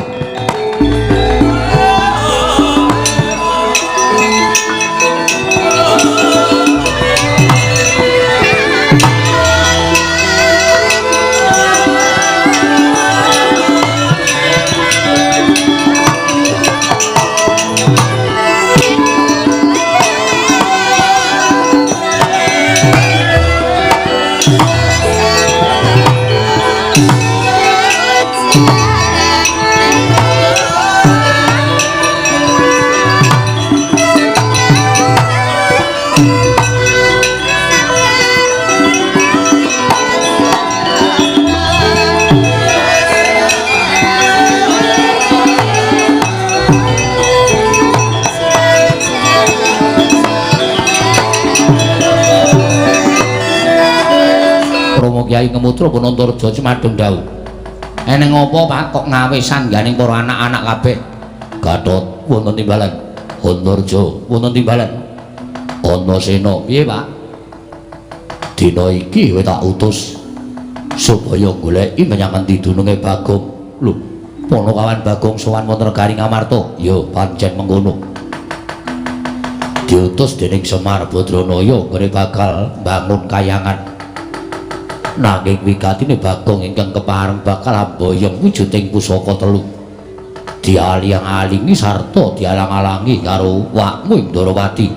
Kyai Ngemutra pun Antarja Cemadung dawuh. Eneng apa Pak kok ngawe sangganing para anak-anak kabeh? Gatot wonten timbalan. Antarja wonten timbalan. Antasena piye Pak? Dina iki kowe tak utus supaya goleki menyang endi dununge Bagong. Lho, Ponokawan Bagong sowan wonten negari Ngamarta. Ya pancen mengkono. Diutus dening Semar Badranaya kene bakal bangun kayangan. Nanging wigatine Bagong ingkang kepareng bakal amboyong wujuding pusaka telu. Dialing-alingi sarta dialang-alangi karo wakmu Ndarawati.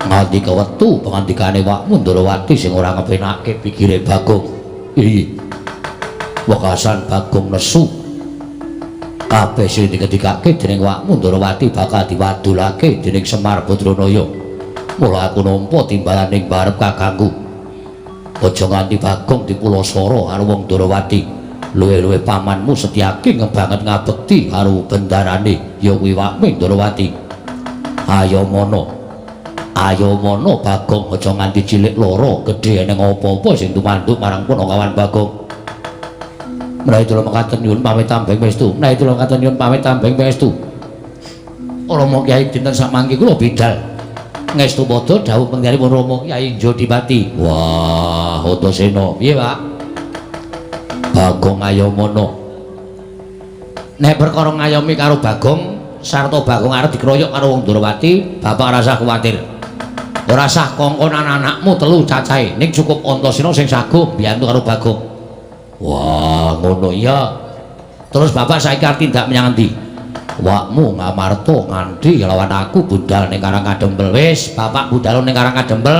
Nganti kewektu pangandikane wakmu Ndarawati sing ora ngepenake pikire Bagong. Iya. Wekasan Bagong nesu kabeh sing diketikake dening wakmu Ndarawati bakal diwadulake dening Semar Badranaya. Mula aku nampa timbalaning barep kakangku. Aja nganti Bagong dipulosara karo wong Ndarawati. Luwe-luwe pamanmu Setyaki ngebanget ngabekti karo bendarane ya kuwi wakmu Ndarawati. Ayo mono. Ayo mono Bagong aja nganti cilik loro gedhe eneng apa-apa sing tumanduk marang Ponokawan Bagong. Menawi kula mekaten nyuwun pamit tambeng pangestu. Menawi kula mekaten nyuwun pamit tambeng pangestu. Rama Kyai dinten samangke kula bidal. Ngestu padha dawuh penggalipun Rama Kyai Jodipati. Wah, Antasena piye, Pak? Bagong ayomono. Nek perkara ngayomi karo Bagong sarta Bagong arep dikeroyok karo wong Ndarawati, Bapak ora usah kuwatir. Ora usah kongkon anak-anakmu telu cacahe, ning cukup Antasena sing saguh mbiyantu karo Bagong. Wah, ngono iya. Terus Bapak saiki arep tindak menyang endi? Wakmu Ngamarta nganti lawan aku budal ning Karangkadempel. Wis, Bapak budal ning Karangkadempel,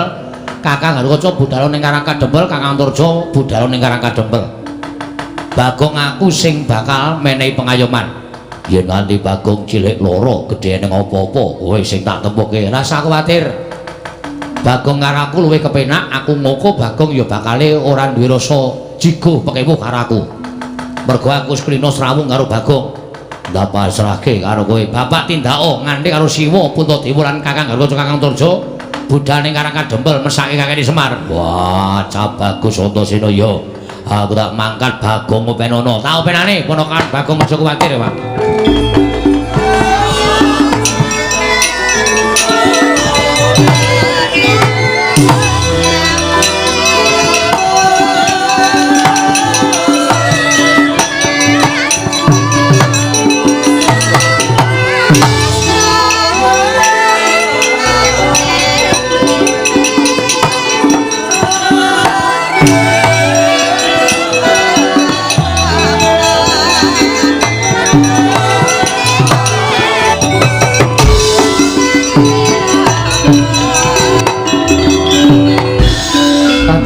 Kakang Garukaca budal ning Karangkadempel, Kakang Antarja budal ning Karangkadempel. Bagong aku sing bakal menehi pengayoman. Yen nganti Bagong cilik loro gedhe ning apa-apa, kowe sing tak tempuke. Ora usah kuwatir. Bagong karo aku luwih kepenak, aku ngoko Bagong ya bakale ora duwe rasa jigo pekewuh karo aku. Mergo aku wis klina srawung karo Bagong. Ndak pasrahke karo kowe. Bapak tindako nganti karo Siwa Puntadewa lan Kakang Garukaca Kakang Antarja budal ning Karangkadempel mesake Kakang Semar. Wah, cap bagus Antasena ya. Aku tak mangkat Bagong openono. Tak openane Ponokawan Bagong aja kuwatir ya, Pak.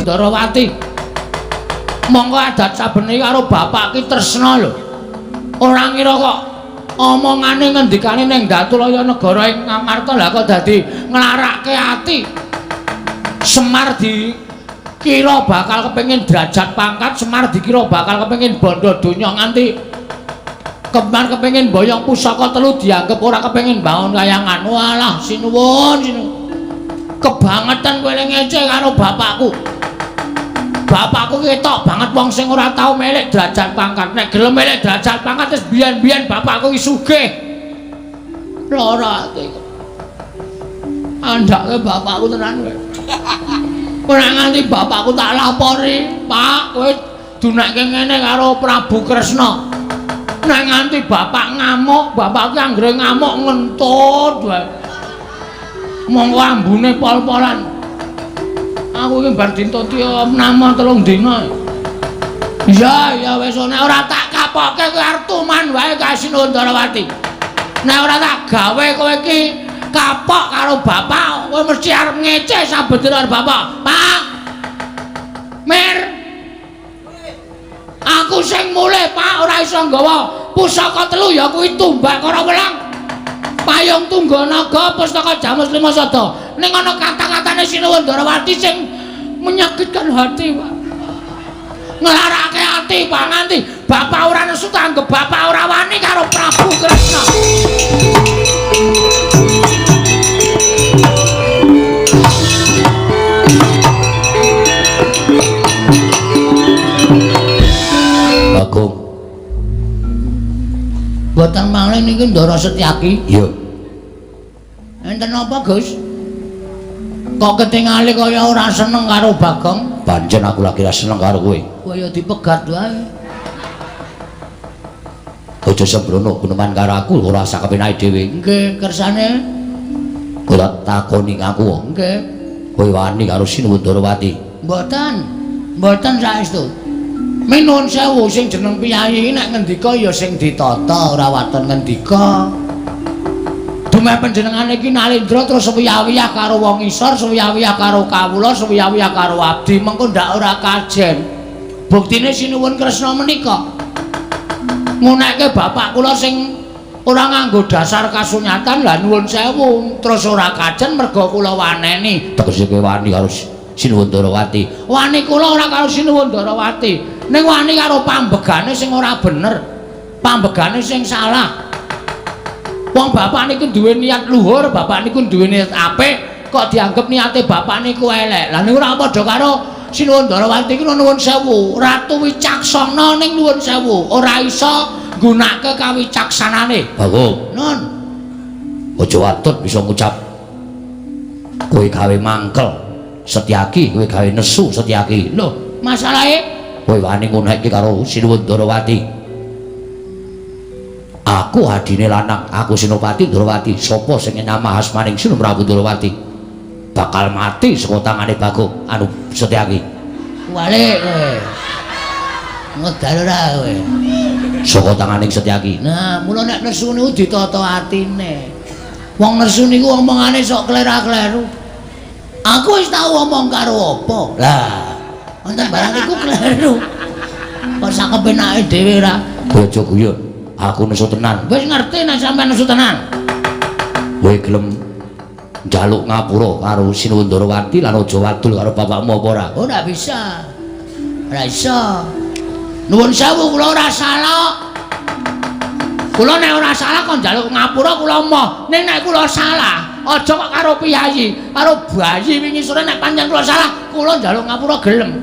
Ndarawati, monggo adat saben iki karo bapak ki tresna lho. Ora ngira kok omongane ngendikane ning Datulaya negara ing Ngamarta lha kok dadi nglarake ati. Semar dikira bakal kepengin derajat pangkat, Semar dikira bakal kepengin bondo donya nganti kemar kepengin boyong pusaka telu dianggep ora kepengin bangun kayangan. Walah sinuwun kebangetan kowe ngece karo bapakku. Bapakku ketok banget wong sing ora tau melek derajat pangkat. Nek gelem melek derajat pangkat wis biyen-biyen bapakku wis sugih. Lara ati. Andake bapakku tenan kowe. Ora nganti bapakku tak lapori, Pak, kowe dunekke ngene karo Prabu Kresna. Nek nganti bapak ngamuk, bapak ki anggere ngamuk ngentut wae. Monggo ambune pol-polan. Aku iki bar dituti nama 3 dina. Iya wis nek ora tak kapoke kowe arep tuman wae kae Sinuwun Ndarawati. Nek ora tak gawe kowe iki kapok karo bapak, kowe mesti arep ngece sabedina karo bapak. Pak. Mir. Aku sing mulih, Pak, ora iso nggawa pusaka telu ya kuwi tumbak karo welang. Payung Tungganaga Pustaka Jamus Lima Sada. Ning ana kata-katane Sinuwun Ndarawati sing menyakitkan hati, Pak. Nglarake ati, Pak, nganti bapak ora nesu tanggep bapak ora wani karo Prabu Kresna. malih niki Ndara Setyaki. Iya. Enten apa, Gus? Kok ketingale kaya ora seneng karo Bagong? Pancen aku lagi ra seneng karo kowe. Kaya dipegat wae. Aja sembrono guneman karo aku ora sak kepenake dhewe. Nggih, kersane. Kowe tak takoni ngaku. Nggih. Kowe wani karo Sinuwun Darawati? Mboten. Mboten saestu. Minun sewu sing jeneng piyayi nek ngendika ya sing ditata ora waton ngendika. Dumeh panjenengane iki nalindra terus suwiyah-wiyah karo wong isor, suwiyah-wiyah karo kawula, suwiyah-wiyah karo abdi, mengko ndak ora kajen. Buktine Sinuwun Kresna menika ngunekke bapak kula sing ora nganggo dasar kasunyatan lah nuwun sewu terus ora kajen merga kula waneni. Tegese kowe wani karo Sinuwun Darawati. Wani kula ora karo Sinuwun Darawati, ning wani karo pambegane sing ora bener, pambegane sing salah. Wong bapak niku duwe niat luhur, bapak niku duwe niat apik, kok dianggep niate bapak niku elek. Lah niku ora padha karo Sinuwun Darawati iki nuwun sewu, ratu wicaksana ning nuwun sewu, ora iso nggunakake kawicaksanane. Bagong. Nun. Aja watut bisa ngucap. Kowe gawe mangkel Setyaki, kowe gawe nesu Setyaki. Lho, masalahe Kowe wani ngunekke karo Sinuwun Darawati. Aku adine lanang, aku Senopati Darawati. Sapa sing nyamah asmaning Sinuwun Prabu Darawati? Bakal mati saka tangane Bagong anu Setyaki. wale kowe. Ngedal ora kowe. Saka tanganing Setyaki. Nah, mula nek nesu niku ditata atine. Wong nesu niku omongane sok klera-kleru. Aku wis tau omong karo apa? Lah, wonten barang iku kleru. Kok sak kepenake dhewe ora. Aja guyon. Aku nesu tenan. Wis ngerti nek sampean nesu tenan. Kowe gelem njaluk ngapura karo Sinuwun Darawati lan aja wadul karo bapakmu apa ora? Ora bisa. Ora iso. Nuwun sewu kula ora salah. Kula nek ora salah kok njaluk ngapura kula moh. Ning nek kula salah, aja kok karo piyayi, karo bayi wingi sore nek pancen kula salah, kula njaluk ngapura gelem.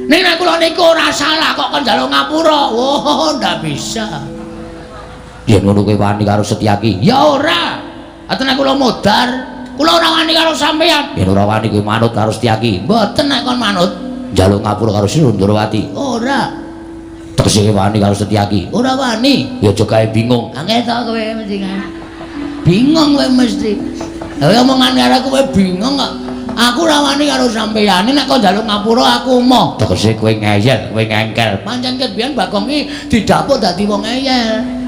Ning nek kula niku ora salah kok njaluk ngapura. Oh, ndak bisa. Yen ngono kowe wani karo Setyaki? Ya ora. Atene kula modar, kula ora wani karo sampeyan. Yen ora wani kowe manut karo Setyaki? Mboten nek kon manut. Njaluk ngapura karo Sinuwun Darawati? Ora. Tegese wani karo Setyaki? Ora wani. Ya aja gawe bingung. Angel to kowe mesti kan. Bingung kowe mesti. Lah omongan karo kowe bingung kok. Aku ora wani karo sampeyan, nek kok njaluk ngapura aku moh. Tegese kowe ngeyel, kowe ngengkel. Pancen ket biyen Bagong iki didapuk dadi wong ngeyel.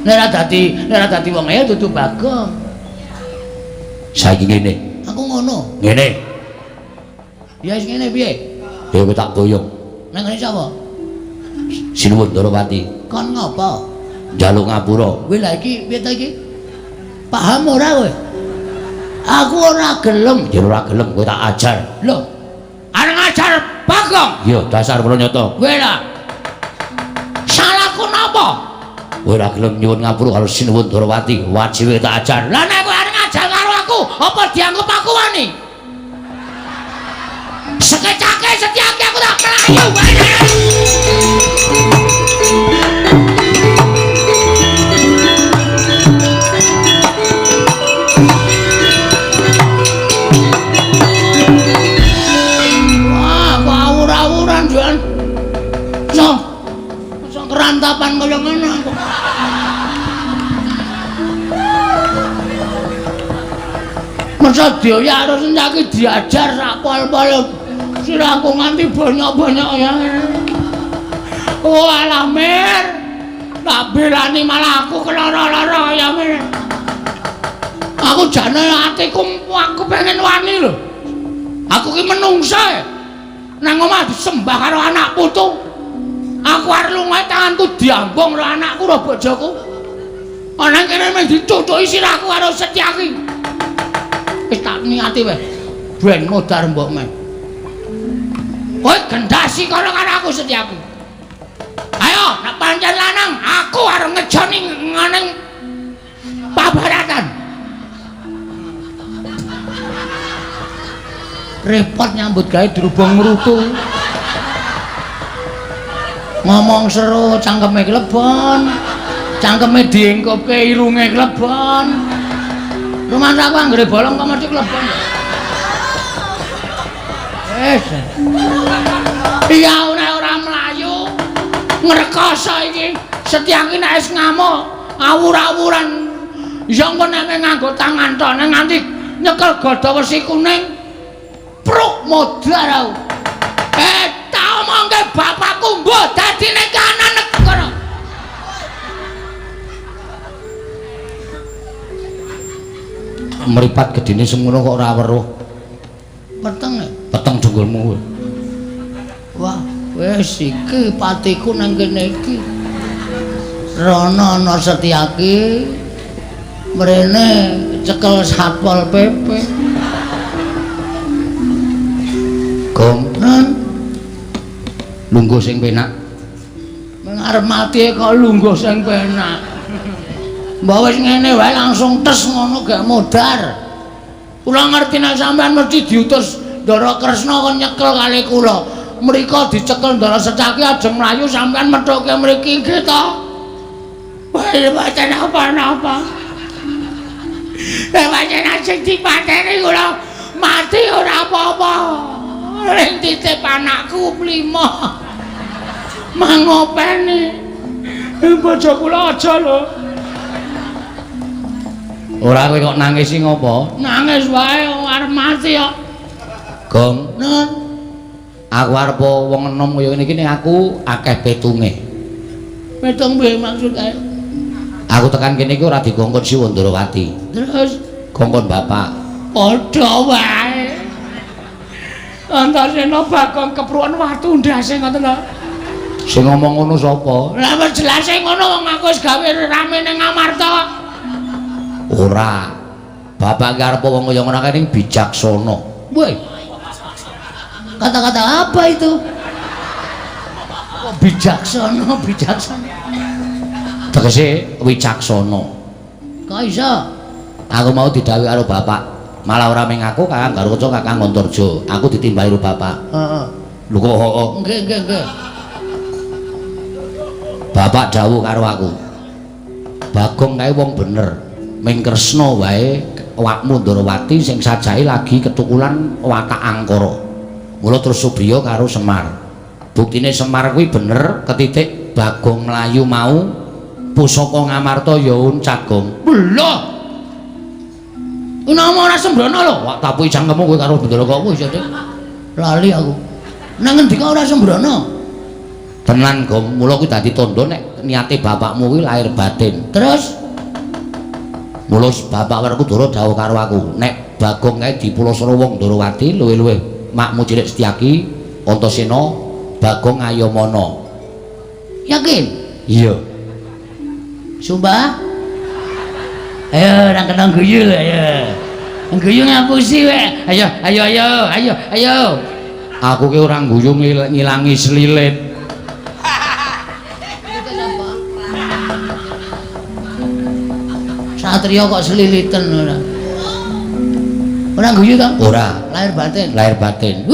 Nek ora dadi wong ngeyel dudu Bagong. Saiki ngene. Aku ngono. Ngene. Ya wis ngene piye? Kowe tak boyong. Nang ngene sapa? Sinuwun Darawati. Kon ngopo? Njaluk ngapura. Kowe lha iki piye ta iki? Paham ora kowe? Aku ora gelem. Yen ora gelem kowe tak ajar. Lho. Arep ngajar Bagong. Iya, dasar pranyata. Kowe lah. Salahku napa? Kowe ora gelem nyuwun ngapura karo Sinuwun Darawati, wajibe tak ajar. Lah nek kowe arep ngajar karo aku, apa dianggep aku wani? Sekecake Setyaki aku tak kelayu. Wah, kok awur-awuran jan. So kerantapan kaya ngene. Masa dhewe harus nyaki diajar sak pol-pol sirahku nganti banyak-banyak ya. Oh alamir, tak belani malah aku kena lara-lara ya mir. Aku jane atiku aku pengen wani lho. Aku ki menungsa nang omah disembah karo anak putu. Aku arep lunga tanganku diambung karo anakku karo bojoku. Ana kene mung dicucuki sirahku karo Setyaki. Wis tak niati wae. Ben modar mbok men. Kowe gendasi karo aku Setyaki. Ayo, nek pancen lanang, aku arep ngejoni ngeneng pabaratan. Repot nyambut gawe dirubung mrutu. Ngomong seru cangkeme klebon. Cangkeme diengkopke irunge klebon. Rumangsaku anggere bolong kok mesti klebon. Iya nek ora mlayu ngrekoso iki Setyaki nek wis ngamuk awur-awuran ya engko nek nganggo tangan tok nek nganti nyekel godha wesi kuning pruk modar aku tak omongke bapakku mbok dadine kanan negara meripat gedine semono kok ora weruh peteng jonggolmu wah wis iki patiku nang kene iki rono ana Setyaki mrene cekel Satpol PP Gomnan lungguh sing penak mengarep mati kok lungguh sing penak mbok wis ngene wae langsung tes ngono gak modar kula ngerti nek sampean mesti diutus Ndara Kresna kon nyekel kali kula mriko dicekel Ndara Setyaki ajeng mlayu sampean methoke mriki nggih to wae pancen apa-apa pancen ajeng dipateni kula mati ora apa-apa ning titip anakku mlima mangopeni bojo kula aja lho ora kowe kok nangis sing ngopo nangis wae arep mati kok Gong nun aku arep wong enom kaya ngene iki ning aku akeh petunge petung piye maksude aku tekan kene iki ora dikongkon si Wandrawati terus kongkon bapak padha wae Antasena Bagong kepruan watu ndase ngoten lho sing ngomong ngono sapa lah wis jelas ngono wong aku wis gawe rame ning Amarta ora bapak ki arep wong kaya ngono kene bijaksana woi kata-kata apa itu kok bijaksana tegese wicaksana kok iso aku mau didhawuhi karo bapak malah ora meng aku Kakang Garwaca Kakang Antarja aku ditimbahi karo bapak heeh lho kok nggih bapak dawuh karo aku Bagong kae wong bener ming Kresna wae awakmu Ndrawati sing sajahe lagi ketukulan watak angkara mula terus Subriya karo Semar buktine Semar kuwi bener ketitik Bagong mlayu mau pusaka Ngamarta ya uncat Gong lho nama ora sembrono lho wak tapi cangkemmu kowe karo Bendara kowe iso lali aku nang ngendi kok ora sembrono tenan Gong mula kuwi dadi tandha nek niate bapakmu kuwi lahir batin terus mulus bapak Werkudara dawuh karo aku nek Bagong kae dipulosana wong Ndrawati luwih-luwih makmu cilik Setyaki Antasena Bagong Ayamana yakin iya sumpah ayo nang kena guyu lho ayo guyu ngapusi wae ayo aku ki ora guyu ngilangi selilit Satria kok seliliten ora guyu to ora lahir batin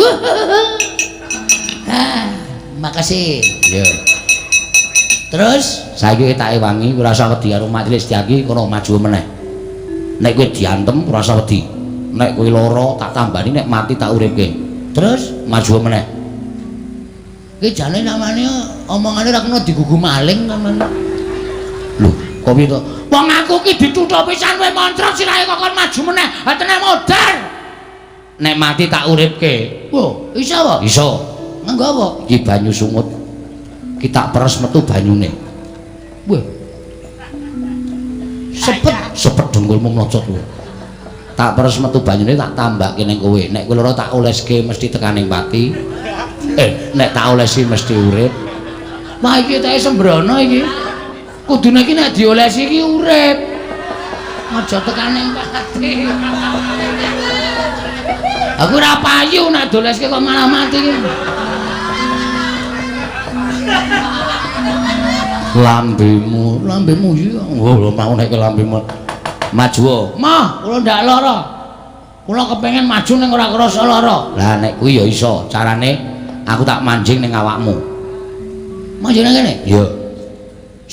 makasih iya terus saiki tak ewangi ora usah wedi karo Mak Cilik Setyaki kono maju meneh nek kowe diantem ora usah wedi nek kowe lara tak tambani nek mati tak uripke terus maju meneh iki jane namane omongane ora kena digugu maling sampean lho kok piye to wong aku ki dituthuk pisan kowe mantra sirahe kok kon maju meneh atene modar nek mati tak uripke wo iso apa iso nganggo apa iki banyu sungut kita peres metu banyune wah sepet dengkulmu mlocot kowe tak peres metu banyune tak tambahke ning kowe nek kowe lara tak oleske mesti tekaning pati nek tak olesi mesti urip mah iki tak sembrono iki kudune iki nek diolesi iki urip aja tekaning pati aku ora payu nek doleske kok malah mati iki lambemu iya lho mau nek lambemu maju mah kula ndak lara kula kepengin maju ning ora krasa lara lah nek kuwi ya iso carane aku tak manjing ning awakmu manjing nang kene iya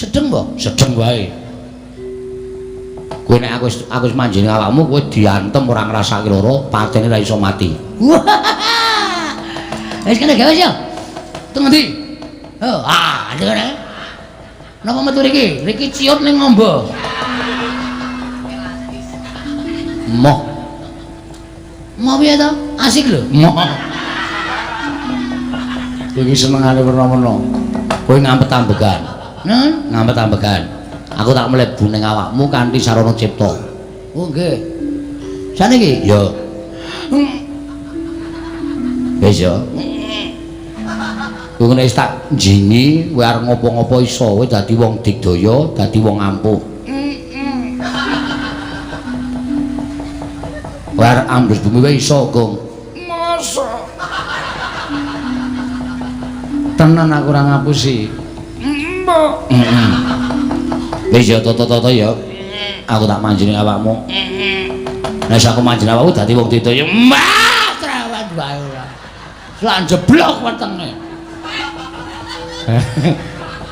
Sedeng mbok. Sedeng wae. Kowe nek aku wis manjeni awakmu kowe diantem ora ngrasake lara, patene ra iso mati. Wis kene gawe ya. Teng ndi? Oh, kene. Napa metu riki? Riki ciut ning ngombo. Moh. Mau piye to? Asik lho. Moh. Iki senengane werna-werna. Kowe ngampet ambegan. Ngampet ambegan. Aku tak mlebu ning awakmu kanthi sarana cipta. Oh nggih. Saniki? Ya. Wis ya. Kowe nek tak njingi kowe arep ngopo-ngopo iso, kowe dadi wong digdaya, dadi wong ampuh. Kowe arep ambles bumi wae iso, Gong. Masa? Tenan aku ora ngapusi. Mbok. Wis ya toto-toto ya. Aku tak manjeni awakmu. Nek aku manjeni awakmu dadi wong digdaya. Mbah, trawat wae ora. Lan jeblok wetenge.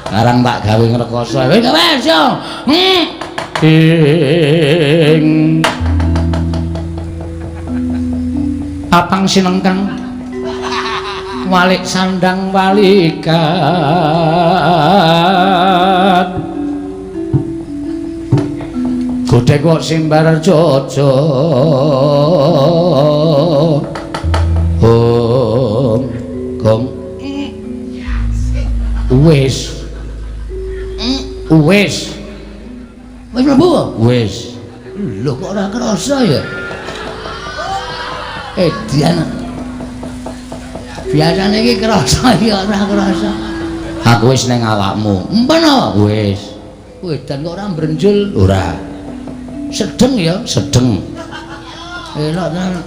Karang tak gawe ngrekoso. Wis wis yo. Ing apang sinengkang walik sandang walikat godhek kok simbar jojo Gong wis Wis mlebu? Wis. Lho kok ora kerasa ya? Edian. Biasane iki kerasa ya ora kerasa. Aku wis ning awakmu. Empana? Wis. Wedan kok ora mbrenjul. Ora. Sedeng ya? Sedeng. Elok tenan.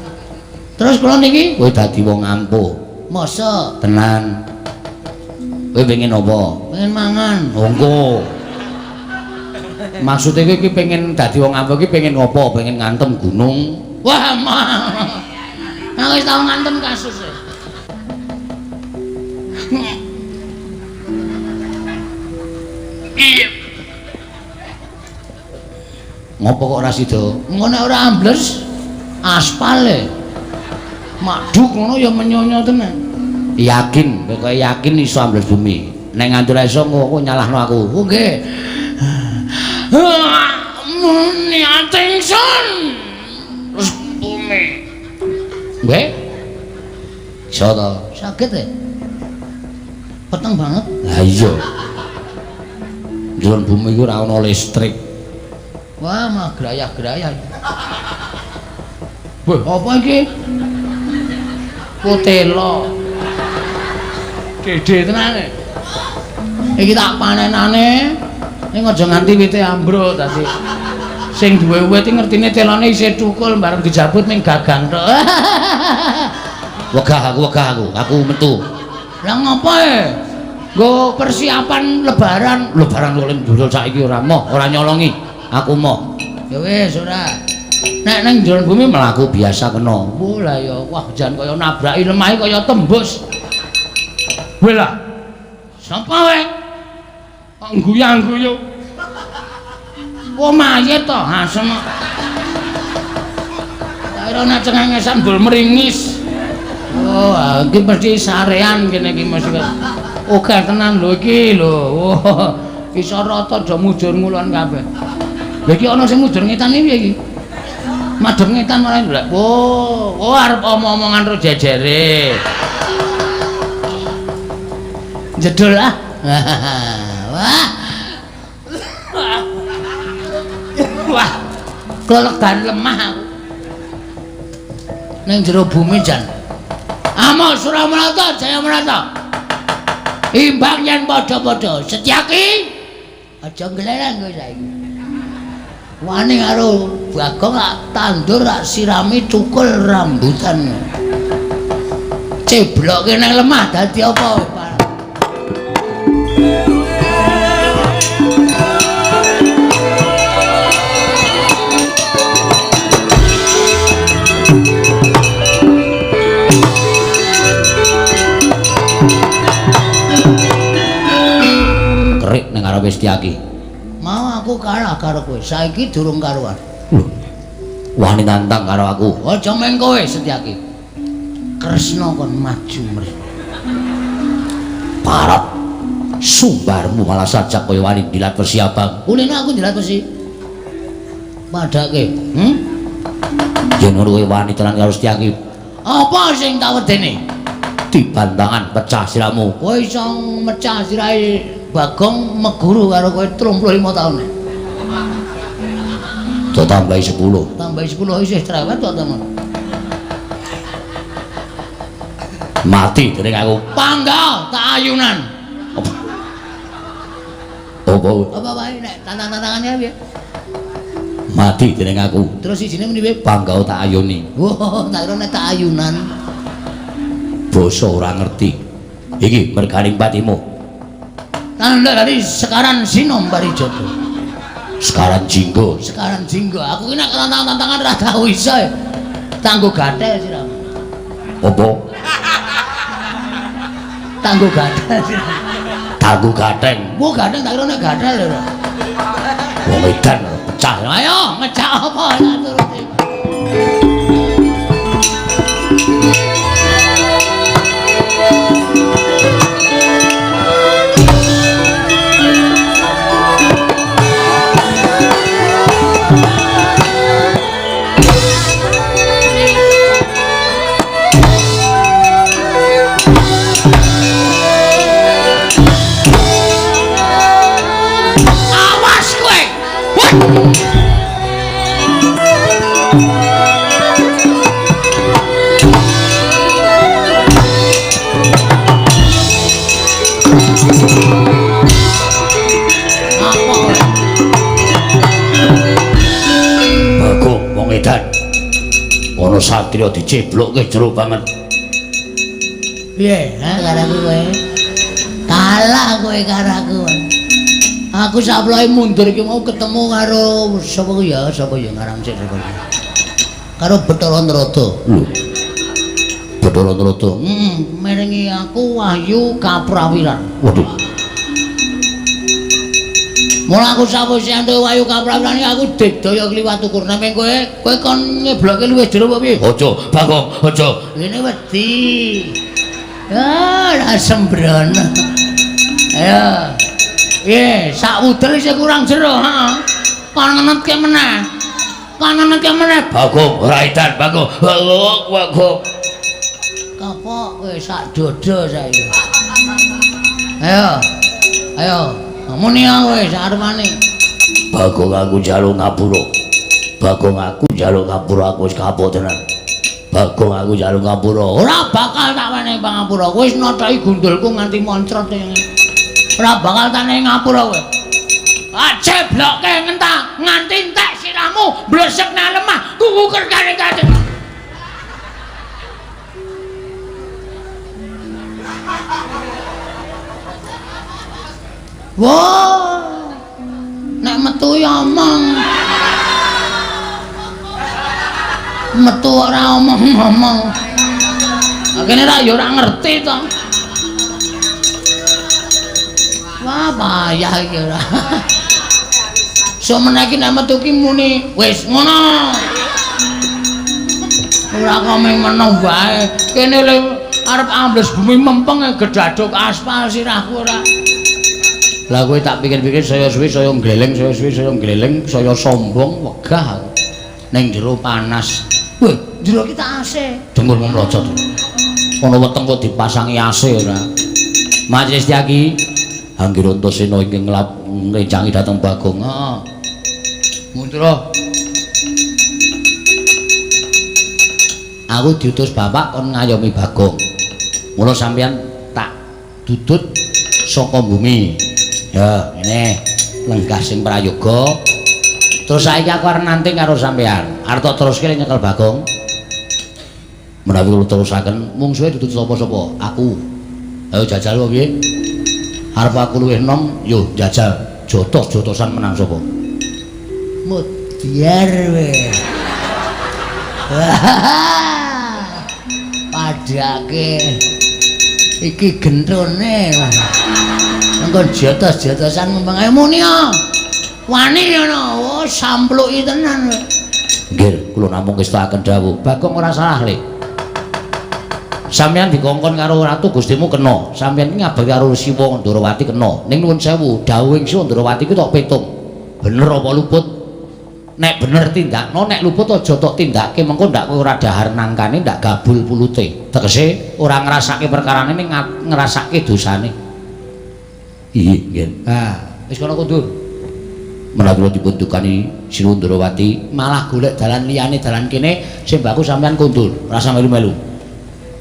Terus kula niki Kowe dadi wong ampuh. mosok Tenan. Kowe pengen apa? pengen mangan. Monggo. Maksudnya kowe iki pengen dadi wong ampuh iki pengen ngopo? Pengen ngantem gunung. Wah, mah. Aku wis tau ngantem kasus e. Iya. Ngopo kok ora sida? Engko nek ora ambles aspal e. Maduk ngono ya menyonyo tenan. Yakin, kowe yakin iso ambles bumi. Nek nganti ora iso kok nyalahno aku. Oh nggih. Muni attention. Terus bumi. Nggih. Iso to? Sakit e. Peteng banget. Lah iya. Jero bumi iku ora ana listrik. Wah, mah grayah-grayah. Wah, apa iki? Kutelo. Gede tenan e. Iki tak panenane. Ning aja nganti wite ambruk dadi. Sing duwe wit iki ngertine telone isih thukul bareng dijabut ning gagang tok. Wegah aku. Aku metu. Lah ngapa e? Nggo persiapan lebaran. Lebaran kok ndul saiki ora moh, ora nyolongi. Aku moh. Ya wis ora. Nek ning njeron bumi mlaku biasa kena. Oh lah ya, wah jan kaya nabraki lemahe kaya tembus. Weh lah. Sapa wae? Kok guyang-guyu? Wah mayit to, asem. Kaya ana cengengesan dul meringis. Oh, iki mesti sarean kene iki mesti. Oke tenan lho iki lho. Oh, iso rata do mujur ngulon kabeh. Lha iki ana sing mujur ngetan iki piye iki? Madhep ngetan malah lho. Oh, arep omong-omongan ro jejere. Jedul ah. Wah. Wah. Klegan lemah aku. Ning jero bumi jan. Amo Suramanata Jayamanata. Imbang yen padha-padha. Setyaki. Aja nglereng kowe saiki. Wani karo Bagong tak tandur tak sirami cukul rambutan. Cebloke nang lemah dadi apa? karo Setyaki? Mau aku kalah karo kowe. Saiki durung karuan. Lho. Wani nantang karo aku. Aja meng kowe Setyaki. Kresna kon maju mrene. Parat. Sumbarmu malah sajak kowe wani dilat Wesi Abang. Kulino aku dilat Wesi. Padake. Yen ngono kowe wani tenan karo Setyaki. Apa sing tak wedene? Dibantangan pecah siramu. Kowe iso mecah sirahe Bagong meguru karo kowe 35 taun. Do tambahi 10. Tambahi 10 isih cerewet to, teman. Mati dening aku. Pangga tak ayunan. Apa? Apa wae nek tantang-tantangannya piye? Mati dening aku. Terus isine muni piye? Panggau tak ayuni. Wah, tak kira nek tak ayunan. Basa ora ngerti. Iki merganing patimu. Tanda dari sekaran sinom Barijoto. Sekaran jinggo. Sekaran jinggo. Aku ki nek tantang-tantangan ra tau iso. Tanggo gathel siram. Apa? Tanggo gathel siram. Tanggo gatheng. Wo gatheng tak kira nek gathel lho. Wong edan pecah. Ayo ngecak apa tak turuti. Bagong wong edan. Ana satriya diceblokke jero banget. Piye? Karo aku kowe. Kalah kowe karo aku. Aku saploke mundur iki mau ketemu karo sapa ya ngarang sik sapa. Karo Bathara Narada. Lho. Bathara Narada. Merengi aku Wahyu Kaprawiran. Waduh. Mula aku sawise entuk Wahyu Kaprawiran iki aku digdaya kliwat ukur. Nek kowe kon nyebloke luwih jero apa piye? Aja, Bagong, aja. Ini wedi. Lah sembrono. Ayo. Sak udel isih kurang jero, heeh. Kon ngenetke meneh. Kon ngenetke meneh. Bagong, ora edan, Bagong. Bagong. Kapok kowe sak dodo saiki. Ayo. Ayo. Muni kowe sak arepane. Bagong aku njaluk ngapura. Bagong aku njaluk ngapura, aku wis kapok tenan. Bagong aku njaluk ngapura. Ora bakal tak wenehi pangapura. Wis nothoi gundulku nganti moncrot ngene. Ora bakal tak wenehi ngapura kowe. Acebloke ngentah nganti entek sirahmu blesek nang lemah kuku kerkane kate. Wah. Nek metu ya omong. Metu ora omong-omong. Kene ra ya ora ngerti to. Wah, payah iki ora. Semene iki nek metu ki muni wis ngono. Ora komeng meneng wae. Kene le arep ambles bumi mempeng gedaduk aspal sirahku ora. Lah kowe tak pikir-pikir saya suwi saya gleleng, saya sombong, wegah aku. Ning jero panas. Weh, jero ki tak AC. Dengkulmu mlocot. Ana weteng kok dipasangi AC ora. Majes Setyaki Anggir Antasena ingkang ngrencangi dhateng Bagong. Heeh. Mundura. Aku diutus bapak kon ngayomi Bagong. Mula sampeyan tak dudut saka bumi. Ya, ngene lenggah sing prayoga. Terus saiki aku arep nanting karo sampeyan. Arep tak teruske nyekel Bagong. Menawi kula terusaken mungsuhe dudut sapa-sapa? Aku. Ayo jajal kok piye? Arep aku luwih enom, yo jajal. Jotos-jotosan menang sapa? Mutiar we. Padake iki gentone. Anggon jotos-jotosan mumpung ae muni ya. Wani ngono. Oh, sampluki tenan. Nggih, kula namung ngestakaken dawuh. Bagong ora salah, Le. Sampeyan dikongkon karo ratu Gustimu kena. Sampeyan ngabari karo Siwa Ndrawati kena. Ning nuwun sewu, dawuhing Siwa Ndrawati ku tok petung. Bener apa luput? Nek bener tindakno, nek luput aja tok tindakke mengko ndak kowe ora dahar nangkane ndak gabul pulute. Tegese ora ngrasake perkarane ning ngrasake dosane. Iya, nggih. Wis kono kundur. Menawa dipun dukani Siwa Ndrawati, malah golek dalan liyane dalan kene sing baku sampean kundur, rasa melu-melu.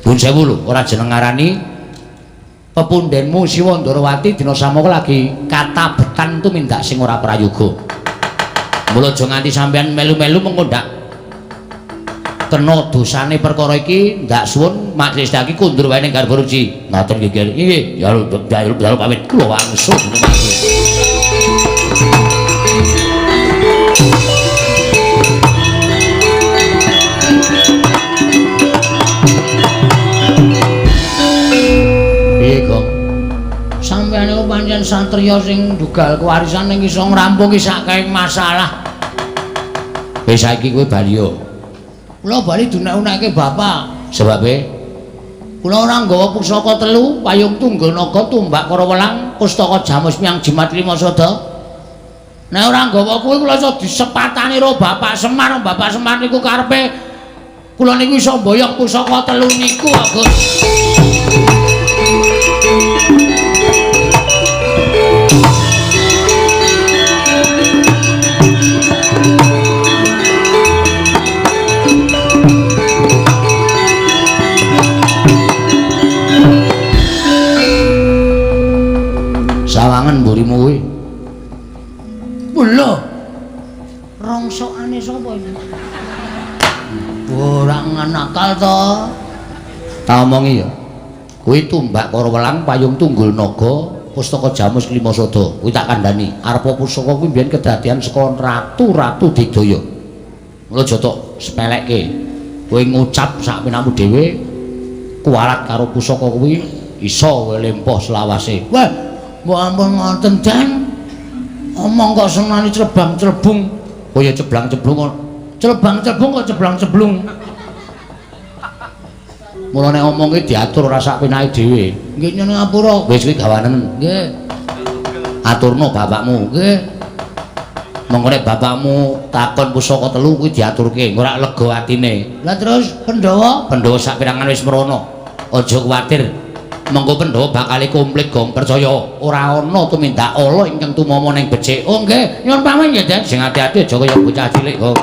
Pun sewu lho, ora jeneng ngarani pepundhenmu Siwa Ndrawati dina samangka lagi katabetan tumindak sing ora prayoga. Mula aja nganti sampean melu-melu mengko ndak kena dosane perkara iki, ndak suwun majelis daki kundur wae ning garba ruci. Ngaten nggih. Nggih, ya pamit kula wangsul. Piye, Gong? Sampeyan niku pancen satriya sing dugal kewarisan ning iso ngrampungi saking masalah. Wis saiki kowe bali yo. Kula bali dunek-unekke bapak. Sebabe kula ora nggawa pusaka telu, payung tunggul naga, tumbak para welang, pustaka jamus miyang jimat lima sada. Nek ora nggawa kuwi kula iso disepatani karo Bapak Semar. Bapak Semar niku karepe kula niku iso mboyong pusaka telu niku, Gus. Sawangen mburimu kuwi. Lho. Rongsokane sapa iki? Ora nganakal to. Ta omongi ya. Kuwi tumbak karo welang, payung tunggul naga, pustaka jamus lima sada. Kuwi tak kandhani. Arepa pusaka kuwi mbiyen kedadian saka ratu-ratu Digdaya. Mula aja tok sepelekke. Kowe ngucap sak penamu dhewe kuwalat karo pusaka kuwi iso kowe lempoh selawase. Wah, mbok ampun ngoten, Den. Omong kok senani crebang-crebung. Oh ya ceblang-ceblung. Crebang-cebung kok ceblang-ceblung. Mula nek omong ki diatur ora sak penake dhewe. Nggih nyen ngapura. Wis kuwi gawanen. Nggih. Aturno bapakmu, nggih. Monggo nek bapakmu takon pusaka telu kuwi diaturke, ora lega atine. Lah terus Pandhawa? Pandhawa sak pirangan wis merono. Aja kuwatir. Mengko Pandhawa bakal komplit, Gong. Percaya ora ana tumindak ala ingkang tumama ning becik. Oh nggih, nyuwun pamit nggih, Den. Sing ati-ati aja kaya bocah cilik, Gong.